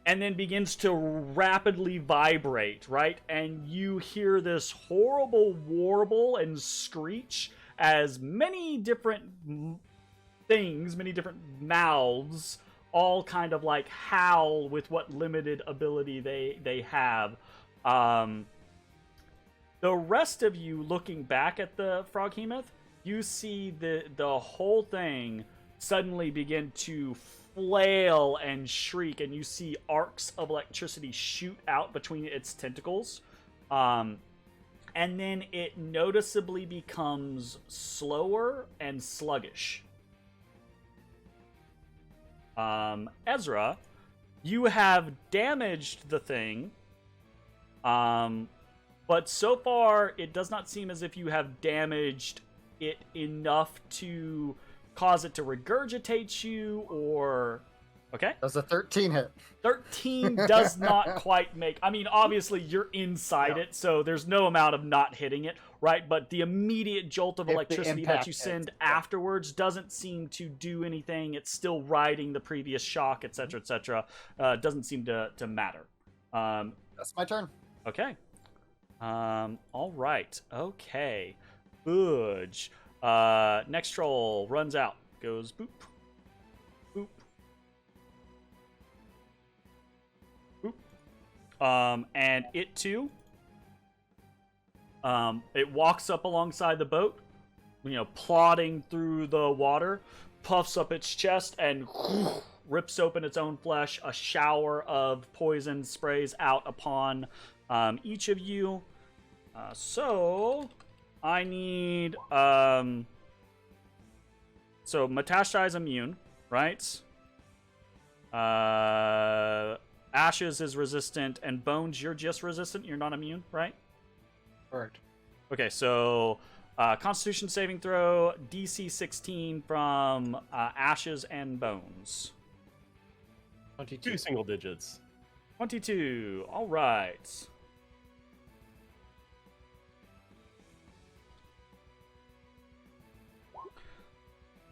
and then begins to rapidly vibrate, right? And you hear this horrible warble and screech as many different things, many different mouths, all kind of like howl with what limited ability they have. The rest of you looking back at the Froghemoth, you see the whole thing suddenly begin to flail and shriek, and you see arcs of electricity shoot out between its tentacles. And then it noticeably becomes slower and sluggish. Ezrah, you have damaged the thing, but so far it does not seem as if you have damaged it enough to cause it to regurgitate you, or... Okay? Does a 13 hit? 13 does not quite make... I mean, obviously, you're inside it, so there's no amount of not hitting it, right? But the immediate jolt of electricity that you send afterwards doesn't seem to do anything. It's still riding the previous shock, etc., etc. Doesn't seem to matter. That's my turn. Okay. All right. Okay. Budge. Next troll runs out. Goes boop. Boop. Boop. And it too. It walks up alongside the boat, plodding through the water, puffs up its chest, and rips open its own flesh. A shower of poison sprays out upon each of you. So I need so Matashtai is immune, right? Ashes is resistant, and Bones, you're just resistant. You're not immune, right? Correct. Okay, so Constitution saving throw, DC 16 from Ashes and Bones. 22. 2 single digits. 22. All right.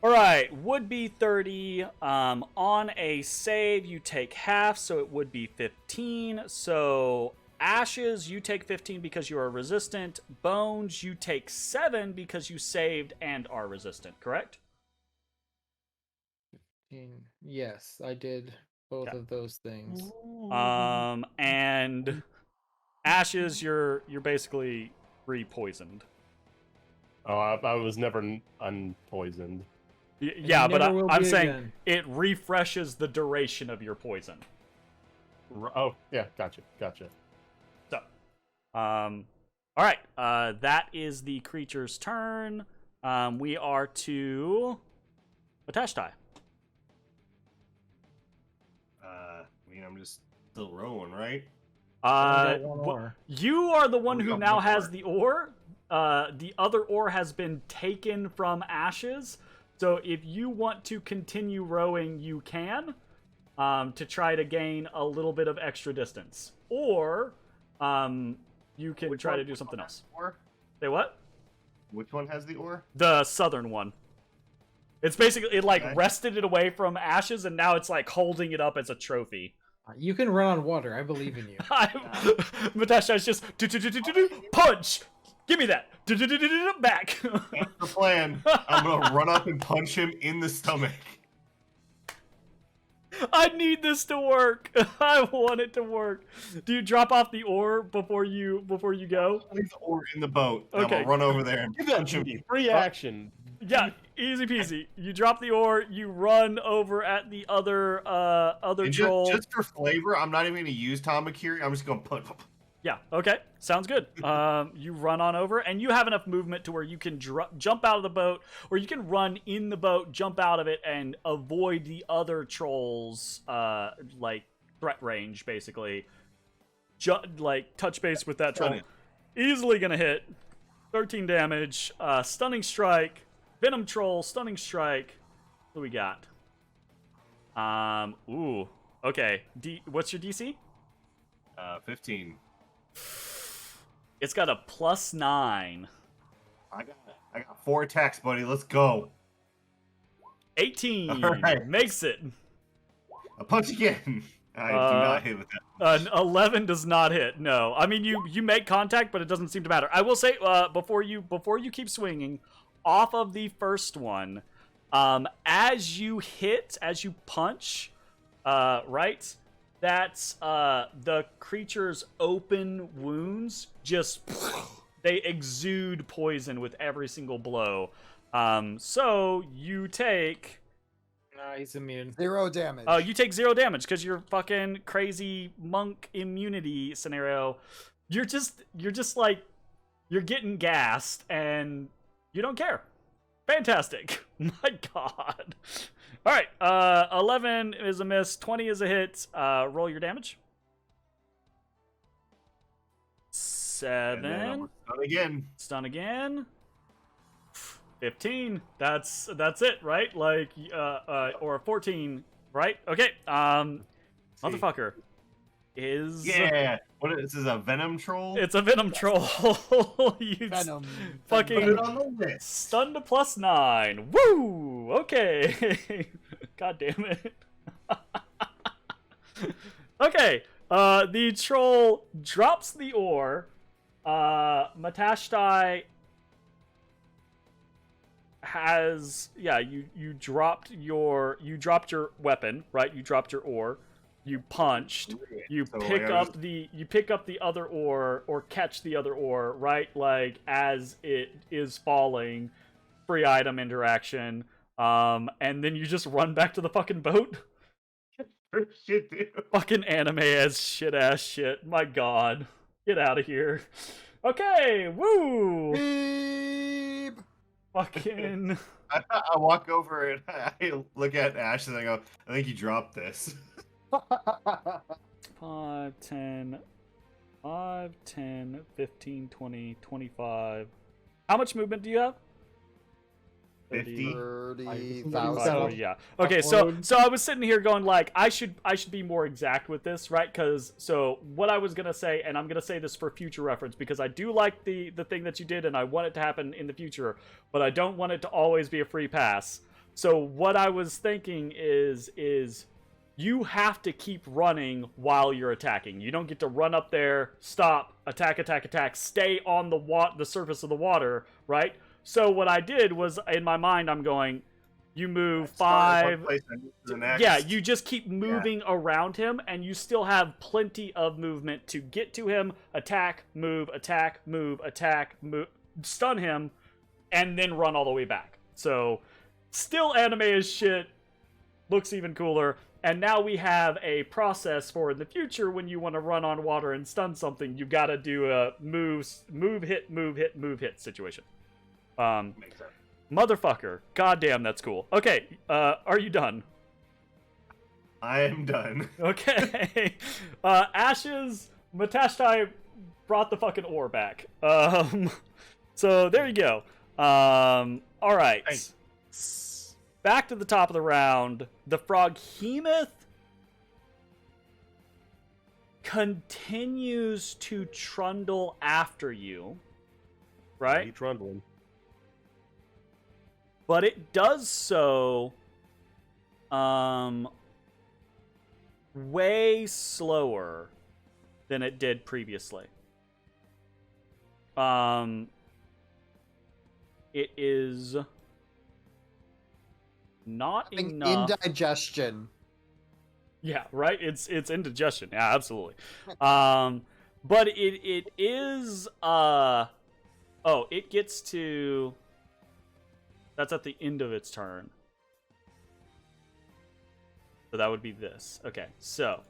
All right, would be 30. On a save, you take half, so it would be 15. So Ashes, you take 15 because you are resistant. Bones, you take 7 because you saved and are resistant, correct? Yes, I did both of those things. And Ashes, you're basically re-poisoned. Oh, I was never unpoisoned. Yeah, but I'm saying again. it refreshes the duration of your poison. Oh, yeah, gotcha. So, all right, that is the creature's turn. We are to Matashtai. I'm just still rowing, right? You are the one We who got now one has more. the oar. The other oar has been taken from Ashes. So if you want to continue rowing, you can, to try to gain a little bit of extra distance. Or you can try to do something else. Say what? Which one has the oar? The southern one. It's basically, it wrested it away from Ashes, and now it's holding it up as a trophy. You can run on water. I believe in you. Matashai's just punch! Give me that! Back! That's the plan. I'm gonna run up and punch him in the stomach. I need this to work. I want it to work. Do you drop off the oar before you go? Leave the oar in the boat. Okay. I'm gonna run over there and punch him. Free action. Yeah, easy peasy. You drop the oar, you run over at the other And troll. just for flavor, I'm not even gonna use Tamakiri. I'm just gonna put. Yeah, okay. Sounds good. You run on over, and you have enough movement to where you can jump out of the boat, or you can run in the boat, jump out of it, and avoid the other trolls, threat range, basically. Touch base with that troll. Run it. Easily gonna hit. 13 damage. Stunning strike. Venom troll, stunning strike. What do we got? Ooh. Okay. What's your DC? 15. It's got a +9. I got 4 attacks, buddy. Let's go. 18. All right. Makes it. A punch again. I do not hit with that. An 11 does not hit. No, I mean you make contact, but it doesn't seem to matter. I will say before you keep swinging, off of the first one, as you punch, right? That's the creature's open wounds just they exude poison with every single blow. So you take. Nah, he's immune. 0 damage. You take 0 damage because you're fucking crazy monk immunity scenario. You're just like you're getting gassed and you don't care. Fantastic. My god. All right. 11 is a miss. 20 is a hit. Roll your damage. 7. Stun again. Stun again. 15. That's it, right? Like or 14, right? Okay. Motherfucker is What is this? Is a venom troll? It's a venom troll. You Venom. Put fucking it on the list. stunned to +9. Woo! Okay. God damn it. Okay. The troll drops the ore. Matashtai has you dropped your weapon, right? You dropped your ore. You punched. You So pick I up the other ore or catch the other ore, right? Like as it is falling, free item interaction. And then you just run back to the fucking boat. Shit, dude. Fucking anime as shit. My god. Get out of here. Okay, woo! Beep. Fucking I walk over and I look at Ash and I go, I think you dropped this. 5, 10, 15, 20, 25. How much movement do you have? 50. 30,000. Yeah. Okay, so I was sitting here going like I should be more exact with this, right? Because so what I was gonna say, and I'm gonna say this for future reference because I do like the thing that you did, and I want it to happen in the future, but I don't want it to always be a free pass. So what I was thinking is you have to keep running while you're attacking. You don't get to run up there, stop, attack, stay on the surface of the water, right? So what I did was, in my mind, I'm going, you move 5. Yeah, you just keep moving around him, and you still have plenty of movement to get to him, attack, move, stun him, and then run all the way back. So, still anime as shit, looks even cooler, and now we have a process for in the future when you want to run on water and stun something, you gotta do a move, hit situation. Makes sense. Motherfucker. Goddamn, that's cool. Okay, are you done? I am done. Okay. Ashes, Matashtai brought the fucking ore back. So there you go. Alright. Back to the top of the round. The Froghemoth continues to trundle after you. Right? Keep trundling. But it does so way slower than it did previously. It is not enough. Indigestion. Yeah, right? It's indigestion. Yeah, absolutely. But it is it gets to. That's at the end of its turn. So that would be this. Okay, so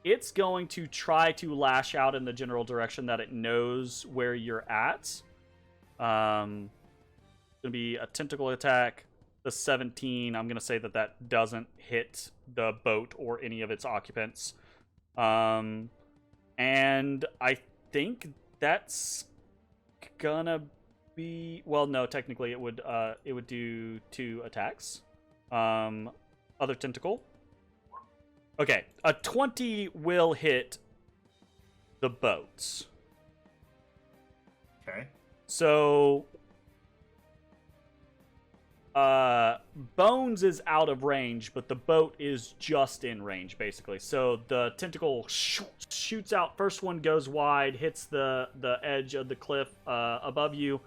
it's going to try to lash out in the general direction that it knows where you're at. It's going to be a tentacle attack. The 17, I'm going to say that doesn't hit the boat or any of its occupants. And I think that's gonna be, well, no, technically it would do 2 attacks. Other tentacle. Okay, a 20 will hit the boats. Okay. So Bones is out of range, but the boat is just in range, basically. So the tentacle shoots out. First one goes wide, hits the edge of the cliff above you.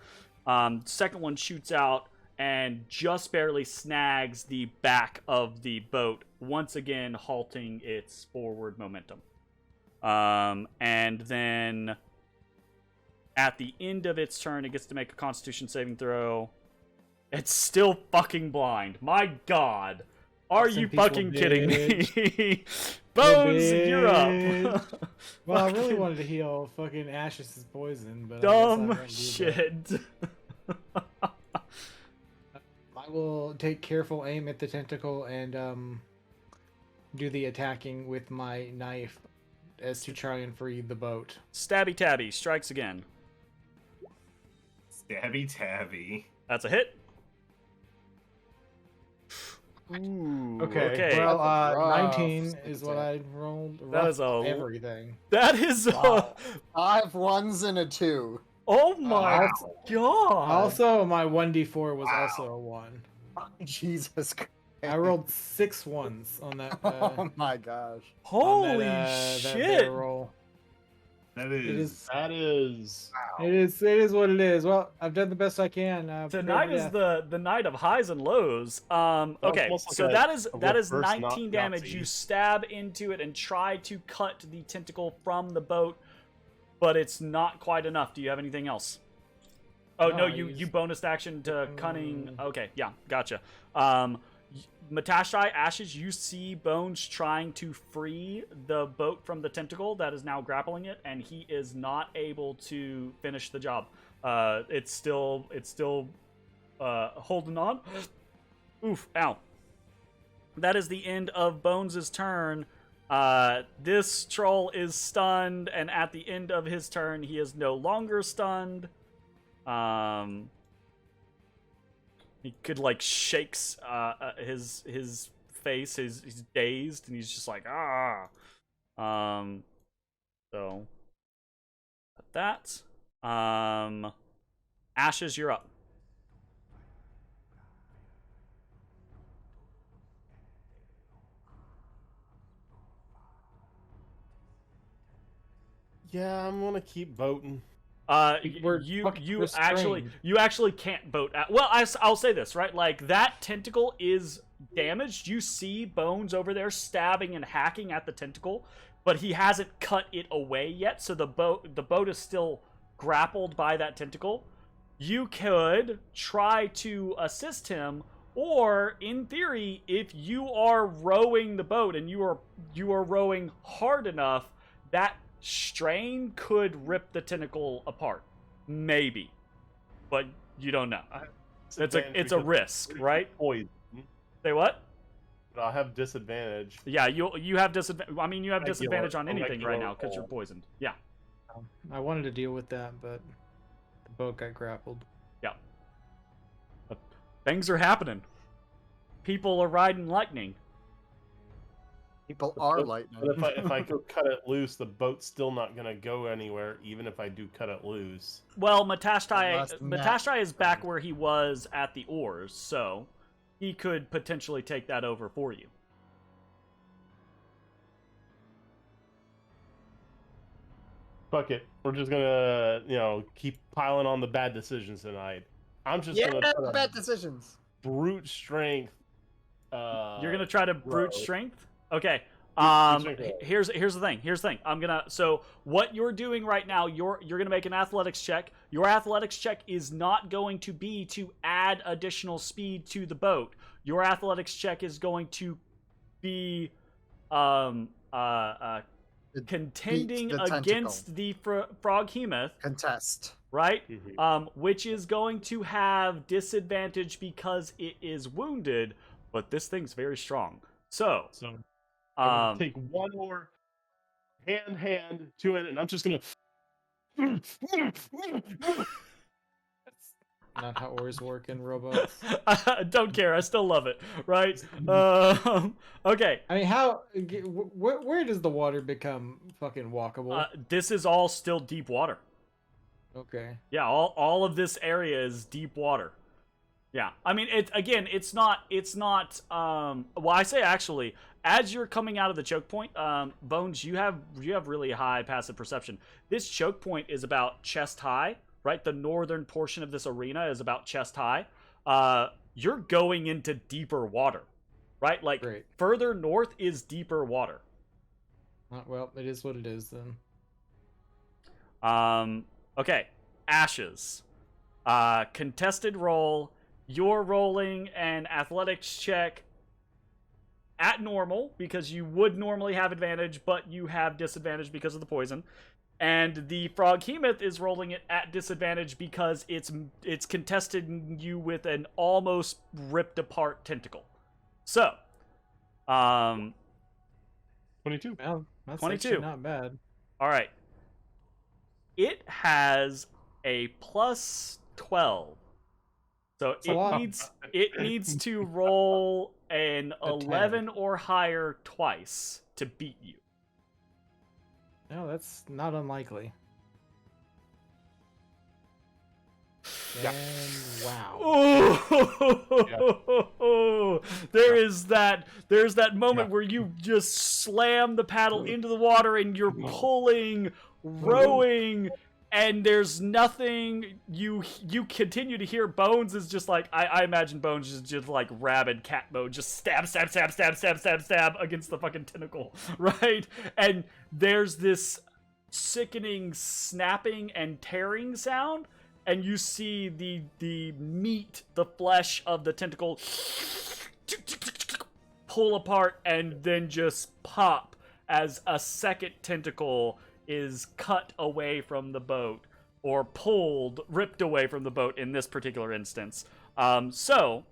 Second one shoots out and just barely snags the back of the boat, once again halting its forward momentum. And then at the end of its turn, it gets to make a Constitution saving throw. It's still fucking blind. My God. Are you fucking kidding me? Bones, you're up. Well, I really wanted to heal fucking Ashes' poison, but Dumb shit. I will take careful aim at the tentacle and do the attacking with my knife as to try and free the boat. Stabby Tabby strikes again. Stabby Tabby. That's a hit. Ooh, Okay. Well, 19 is what I rolled. That is everything. That is Wow. 5 1s and a 2. Oh my God. Also, my 1d4 was also a 1. Jesus Christ. I rolled 6 1s on that. Oh my gosh. Holy that shit. roll. That It is. is It is what it is. Well, I've done the best I can. Tonight is the night of highs and lows. Okay, almost like so a that is reverse 19 damage. Nazi. You stab into it and try to cut the tentacle from the boat, but it's not quite enough. Do you have anything else? Oh no, I you used- bonus action to cunning. Okay, yeah, gotcha. Matashtai, Ashes, you see Bones trying to free the boat from the tentacle that is now grappling it, and he is not able to finish the job. It's still holding on. Oof, ow. That is the end of Bones' turn. This troll is stunned, and at the end of his turn, he is no longer stunned. He could like shakes his face. He's dazed and he's just like So that Ashes, you're up. Yeah, I'm gonna keep boating. We're You restrained. actually can't boat at. Well, I'll say this, right? Like that tentacle is damaged. You see Bones over there stabbing and hacking at the tentacle, but he hasn't cut it away yet. So the boat is still grappled by that tentacle. You could try to assist him, or in theory, if you are rowing the boat and you are rowing hard enough, that strain could rip the tentacle apart, maybe, but you don't know. It's a risk, right? Poison. Say what? But I'll have disadvantage. Yeah, you have disadvantage. I mean, you have disadvantage on a anything right regular now because you're roll. poisoned. Yeah, I wanted to deal with that, but the boat got grappled. yeah. But things are happening. People are riding lightning. People are lightning. But if I go cut it loose, the boat's still not gonna go anywhere, even if I do cut it loose. Well, Unless Matashtai is back where he was at the oars, so he could potentially take that over for you. Fuck it. We're just gonna, keep piling on the bad decisions tonight. I'm just Yeah, gonna put a bad decisions. brute strength. You're gonna try to brute row. strength? Okay. strength roll. Here's the thing. So what you're doing right now, you're gonna make an athletics check. Your athletics check is not going to be to add additional speed to the boat. Your athletics check is going to be contending the against the froghemoth, Contest. right? Mhm. Which is going to have disadvantage because it is wounded, but this thing's very strong. So, So I'm gonna um, take one more hand to it, and I'm just gonna. Not how oars work in rowboats. I don't care. I still love it, right? Okay. I mean, how? Where does the water become fucking walkable? This is all still deep water. Okay. Yeah, all of this area is deep water. Yeah, I mean, it's not. Well, I say actually, as you're coming out of the choke point, Bones, you have really high passive perception. This choke point is about chest high, right? The northern portion of this arena is about chest high. You're going into deeper water, right? Like Great. further north is deeper water. Well, it is what it is then. Okay, Ashes. Contested roll. You're rolling an athletics check at normal because you would normally have advantage, but you have disadvantage because of the poison. And the Froghemoth is rolling it at disadvantage because it's contested you with an almost ripped apart tentacle. So, 22. Well, that's 22. actually not bad. All right. It has a plus 12. So a lot. it needs to roll an A 11 or higher twice to beat you. No, that's not unlikely. Yeah. And wow. Oh, there's that moment where you just slam the paddle into the water and you're pulling, rowing, and there's nothing. You continue to hear Bones is just like, I imagine Bones is just like rabid cat mode, just stab against the fucking tentacle, right? And there's this sickening snapping and tearing sound, and you see the meat, the flesh of the tentacle pull apart and then just pop as a second tentacle is cut away from the boat, or ripped away from the boat in this particular instance. So,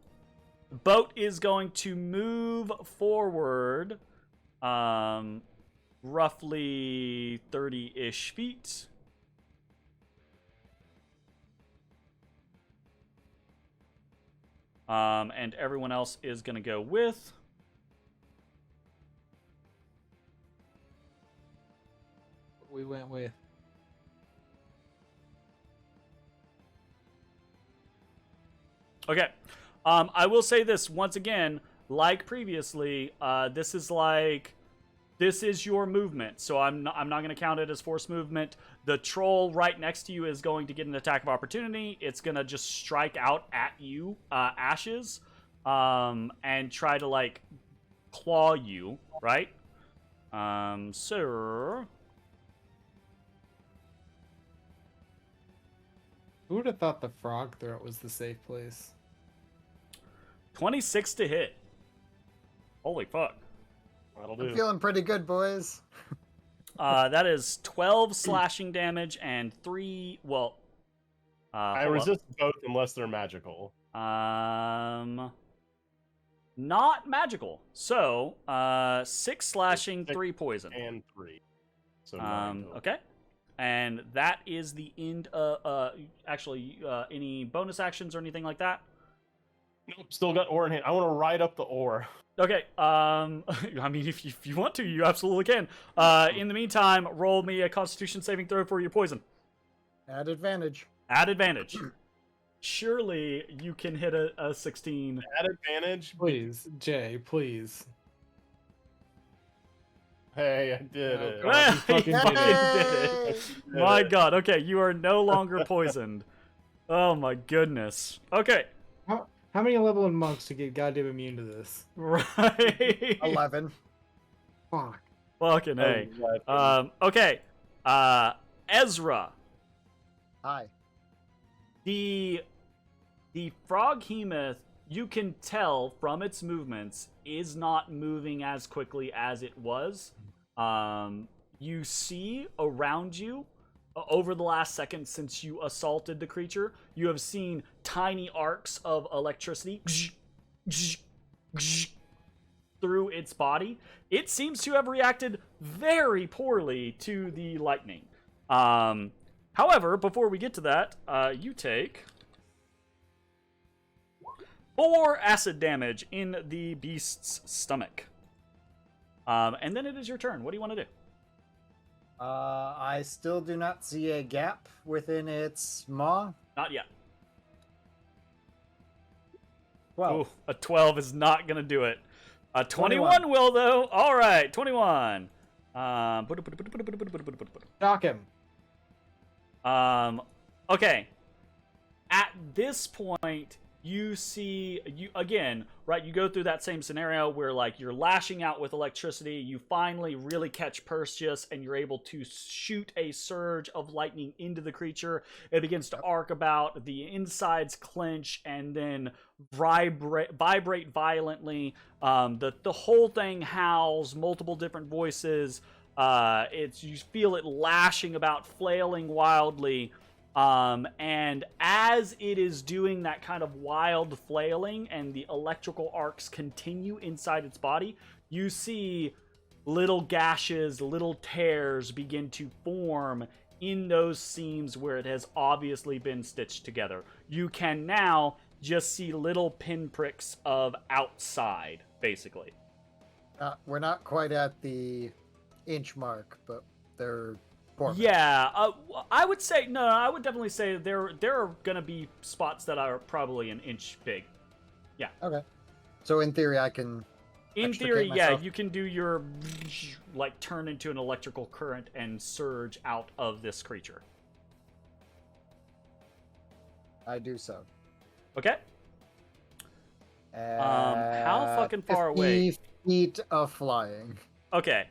boat is going to move forward roughly 30-ish feet. And everyone else is going to go with. We went with. Okay. I will say this once again, like previously, this is your movement, so I'm not going to count it as forced movement. The troll right next to you is going to get an attack of opportunity. It's going to just strike out at you, Ashes, and try to like claw you, right? So Who would have thought the frog throat was the safe place? 26 to hit. Holy fuck. That'll do. I'm feeling pretty good, boys. That is 12 slashing damage and 3. Well, I hold resist both unless they're magical. up. Not magical. So, 6 slashing, 3 poison. And 3. So 9 total. Okay. And that is the end. Actually, any bonus actions or anything like that? Nope, still got ore in hand. I want to ride up the ore. Okay. I mean, if you want to, you absolutely can. In the meantime, roll me a Constitution saving throw for your poison. At advantage. At advantage. Surely you can hit a 16. At advantage. Please, Jay, please. Hey, I did it. God, you fucking did it. Did it. My God. Okay, you are no longer poisoned. Oh my goodness. Okay. How many level 1 monks to get goddamn immune to this? Right. 11. Fuck. Fucking A. Okay. Ezrah. Hi. The Froghemoth, you can tell from its movements, is not moving as quickly as it was. You see around you, over the last second since you assaulted the creature, you have seen tiny arcs of electricity through its body. It seems to have reacted very poorly to the lightning. However, before we get to that, you take 4 acid damage in the beast's stomach. And then it is your turn. What do you want to do? I still do not see a gap within its maw. Not yet. Well, Ooh, a 12 is not going to do it. A 21 will, though. All right, 21. shock him. Okay. At this point, you see, right, you go through that same scenario where, like, you're lashing out with electricity, you finally really catch Perseus, and you're able to shoot a surge of lightning into the creature. It begins to arc about, the insides clench, and then vibrate violently. The whole thing howls, multiple different voices. You feel it lashing about, flailing wildly. And as it is doing that kind of wild flailing and the electrical arcs continue inside its body, you see little gashes, little tears begin to form in those seams where it has obviously been stitched together. You can now just see little pinpricks of outside, basically. We're not quite at the inch mark, but they're... Yeah, I would say no. I would definitely say there are gonna be spots that are probably an inch big. Yeah. Okay. So in theory, I can. In extricate theory, myself. yeah, you can do your like turn into an electrical current and surge out of this creature. I do so. Okay. How fucking far 50 away? feet of flying. Okay.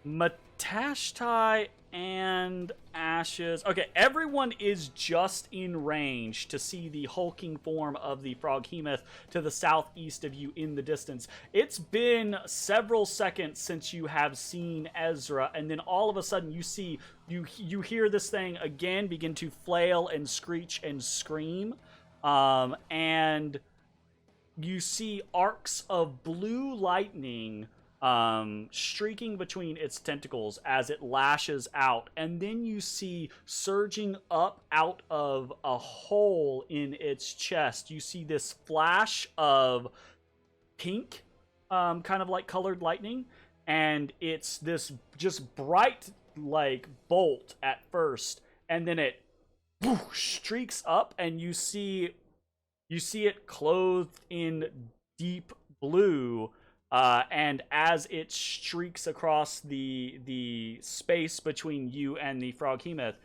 Matashtai and Ashes. Okay, everyone is just in range to see the hulking form of the Froghemoth to the southeast of you in the distance. It's been several seconds since you have seen Ezrah, and then all of a sudden you hear this thing again begin to flail and screech and scream, and you see arcs of blue lightning streaking between its tentacles as it lashes out, and then you see surging up out of a hole in its chest, you see this flash of pink, kind of like colored lightning, and it's this just bright like bolt at first, and then it streaks up, and you see it clothed in deep blue. And as it streaks across the space between you and the Froghemoth,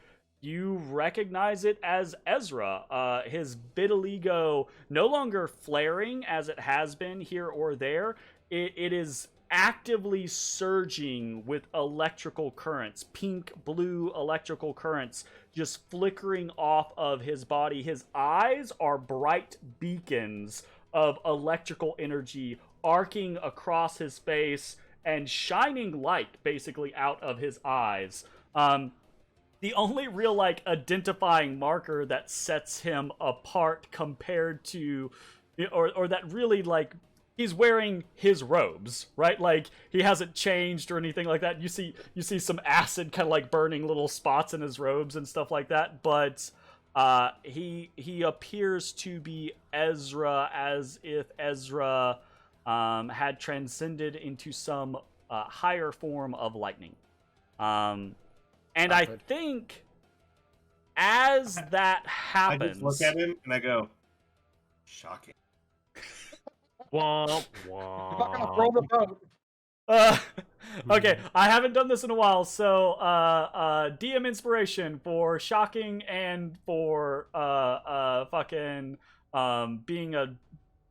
you recognize it as Ezrah. His vitiligo no longer flaring as it has been here or there. It is actively surging with electrical currents, pink, blue electrical currents just flickering off of his body. His eyes are bright beacons of electrical energy arcing across his face and shining light basically out of his eyes. The only real like identifying marker that sets him apart compared to, or that really like, he's wearing his robes, right? Like he hasn't changed or anything like that. You see some acid kind of like burning little spots in his robes and stuff like that, but he appears to be Ezrah, as if Ezrah had transcended into some higher form of lightning. And I think as that happens... I just look at him and I go, shocking. Womp, I'm not gonna womp. throw the boat. Okay, I haven't done this in a while, so DM inspiration for shocking and for fucking being a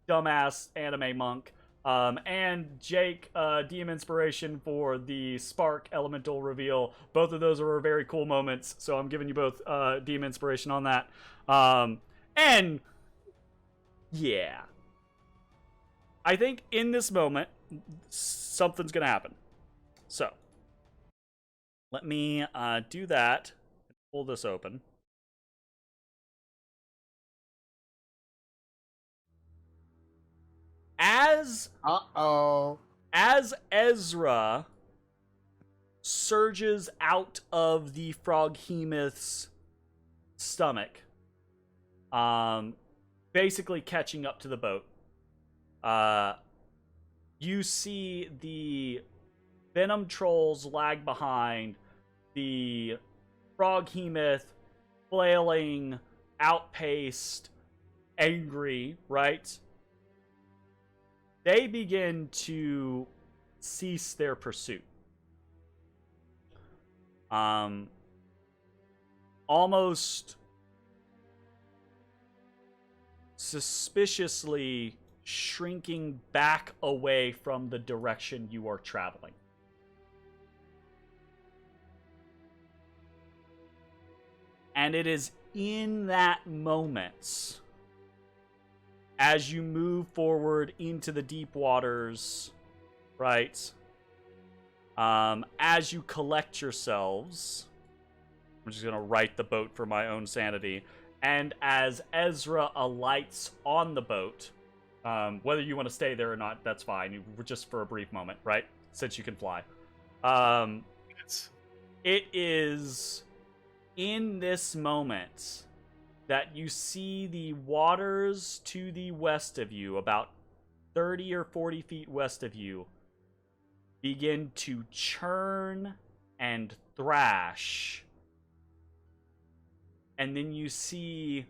dumbass anime monk. And Jake, DM inspiration for the Spark Elemental reveal. Both of those are very cool moments, so I'm giving you both DM inspiration on that. And yeah, I think in this moment something's gonna happen. So let me do that. Pull this open. As Ezrah surges out of the Froghemoth's stomach, basically catching up to the boat, you see the Venom Trolls lag behind, the Froghemoth flailing, outpaced, angry, right? They begin to cease their pursuit. Almost suspiciously shrinking back away from the direction you are traveling. And it is in that moment, as you move forward into the deep waters, right? As you collect yourselves, I'm just gonna write the boat for my own sanity. And as Ezrah alights on the boat, whether you want to stay there or not, that's fine. Just for a brief moment, right? Since you can fly. It is in this moment that you see the waters to the west of you, about 30 or 40 feet west of you, begin to churn and thrash. And then you see,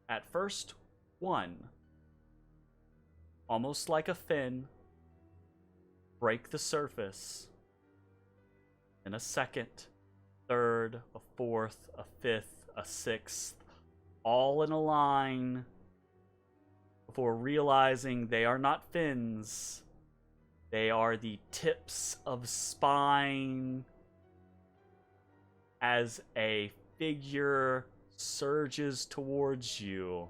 at first, one, almost like a fin, break the surface. Then a second, third, a fourth, a fifth, a sixth, all in a line, before realizing they are not fins. They are the tips of spine as a figure surges towards you.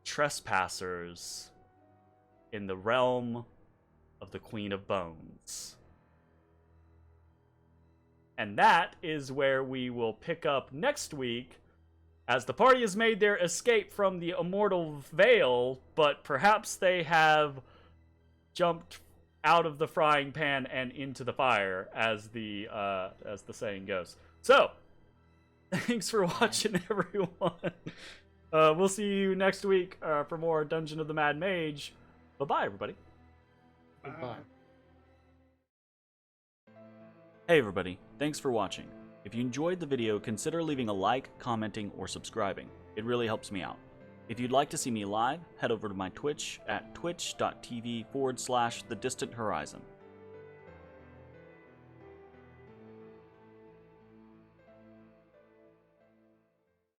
Trespassers in the realm of the Queen of Bones. And that is where we will pick up next week, as the party has made their escape from the Immortal Vale, but perhaps they have jumped out of the frying pan and into the fire, as the saying goes. So, thanks for watching, everyone. We'll see you next week for more Dungeon of the Mad Mage. Bye-bye, everybody. Goodbye. Hey, everybody. Thanks for watching. If you enjoyed the video, consider leaving a like, commenting, or subscribing. It really helps me out. If you'd like to see me live, head over to my Twitch at twitch.tv/thedistanthorizon.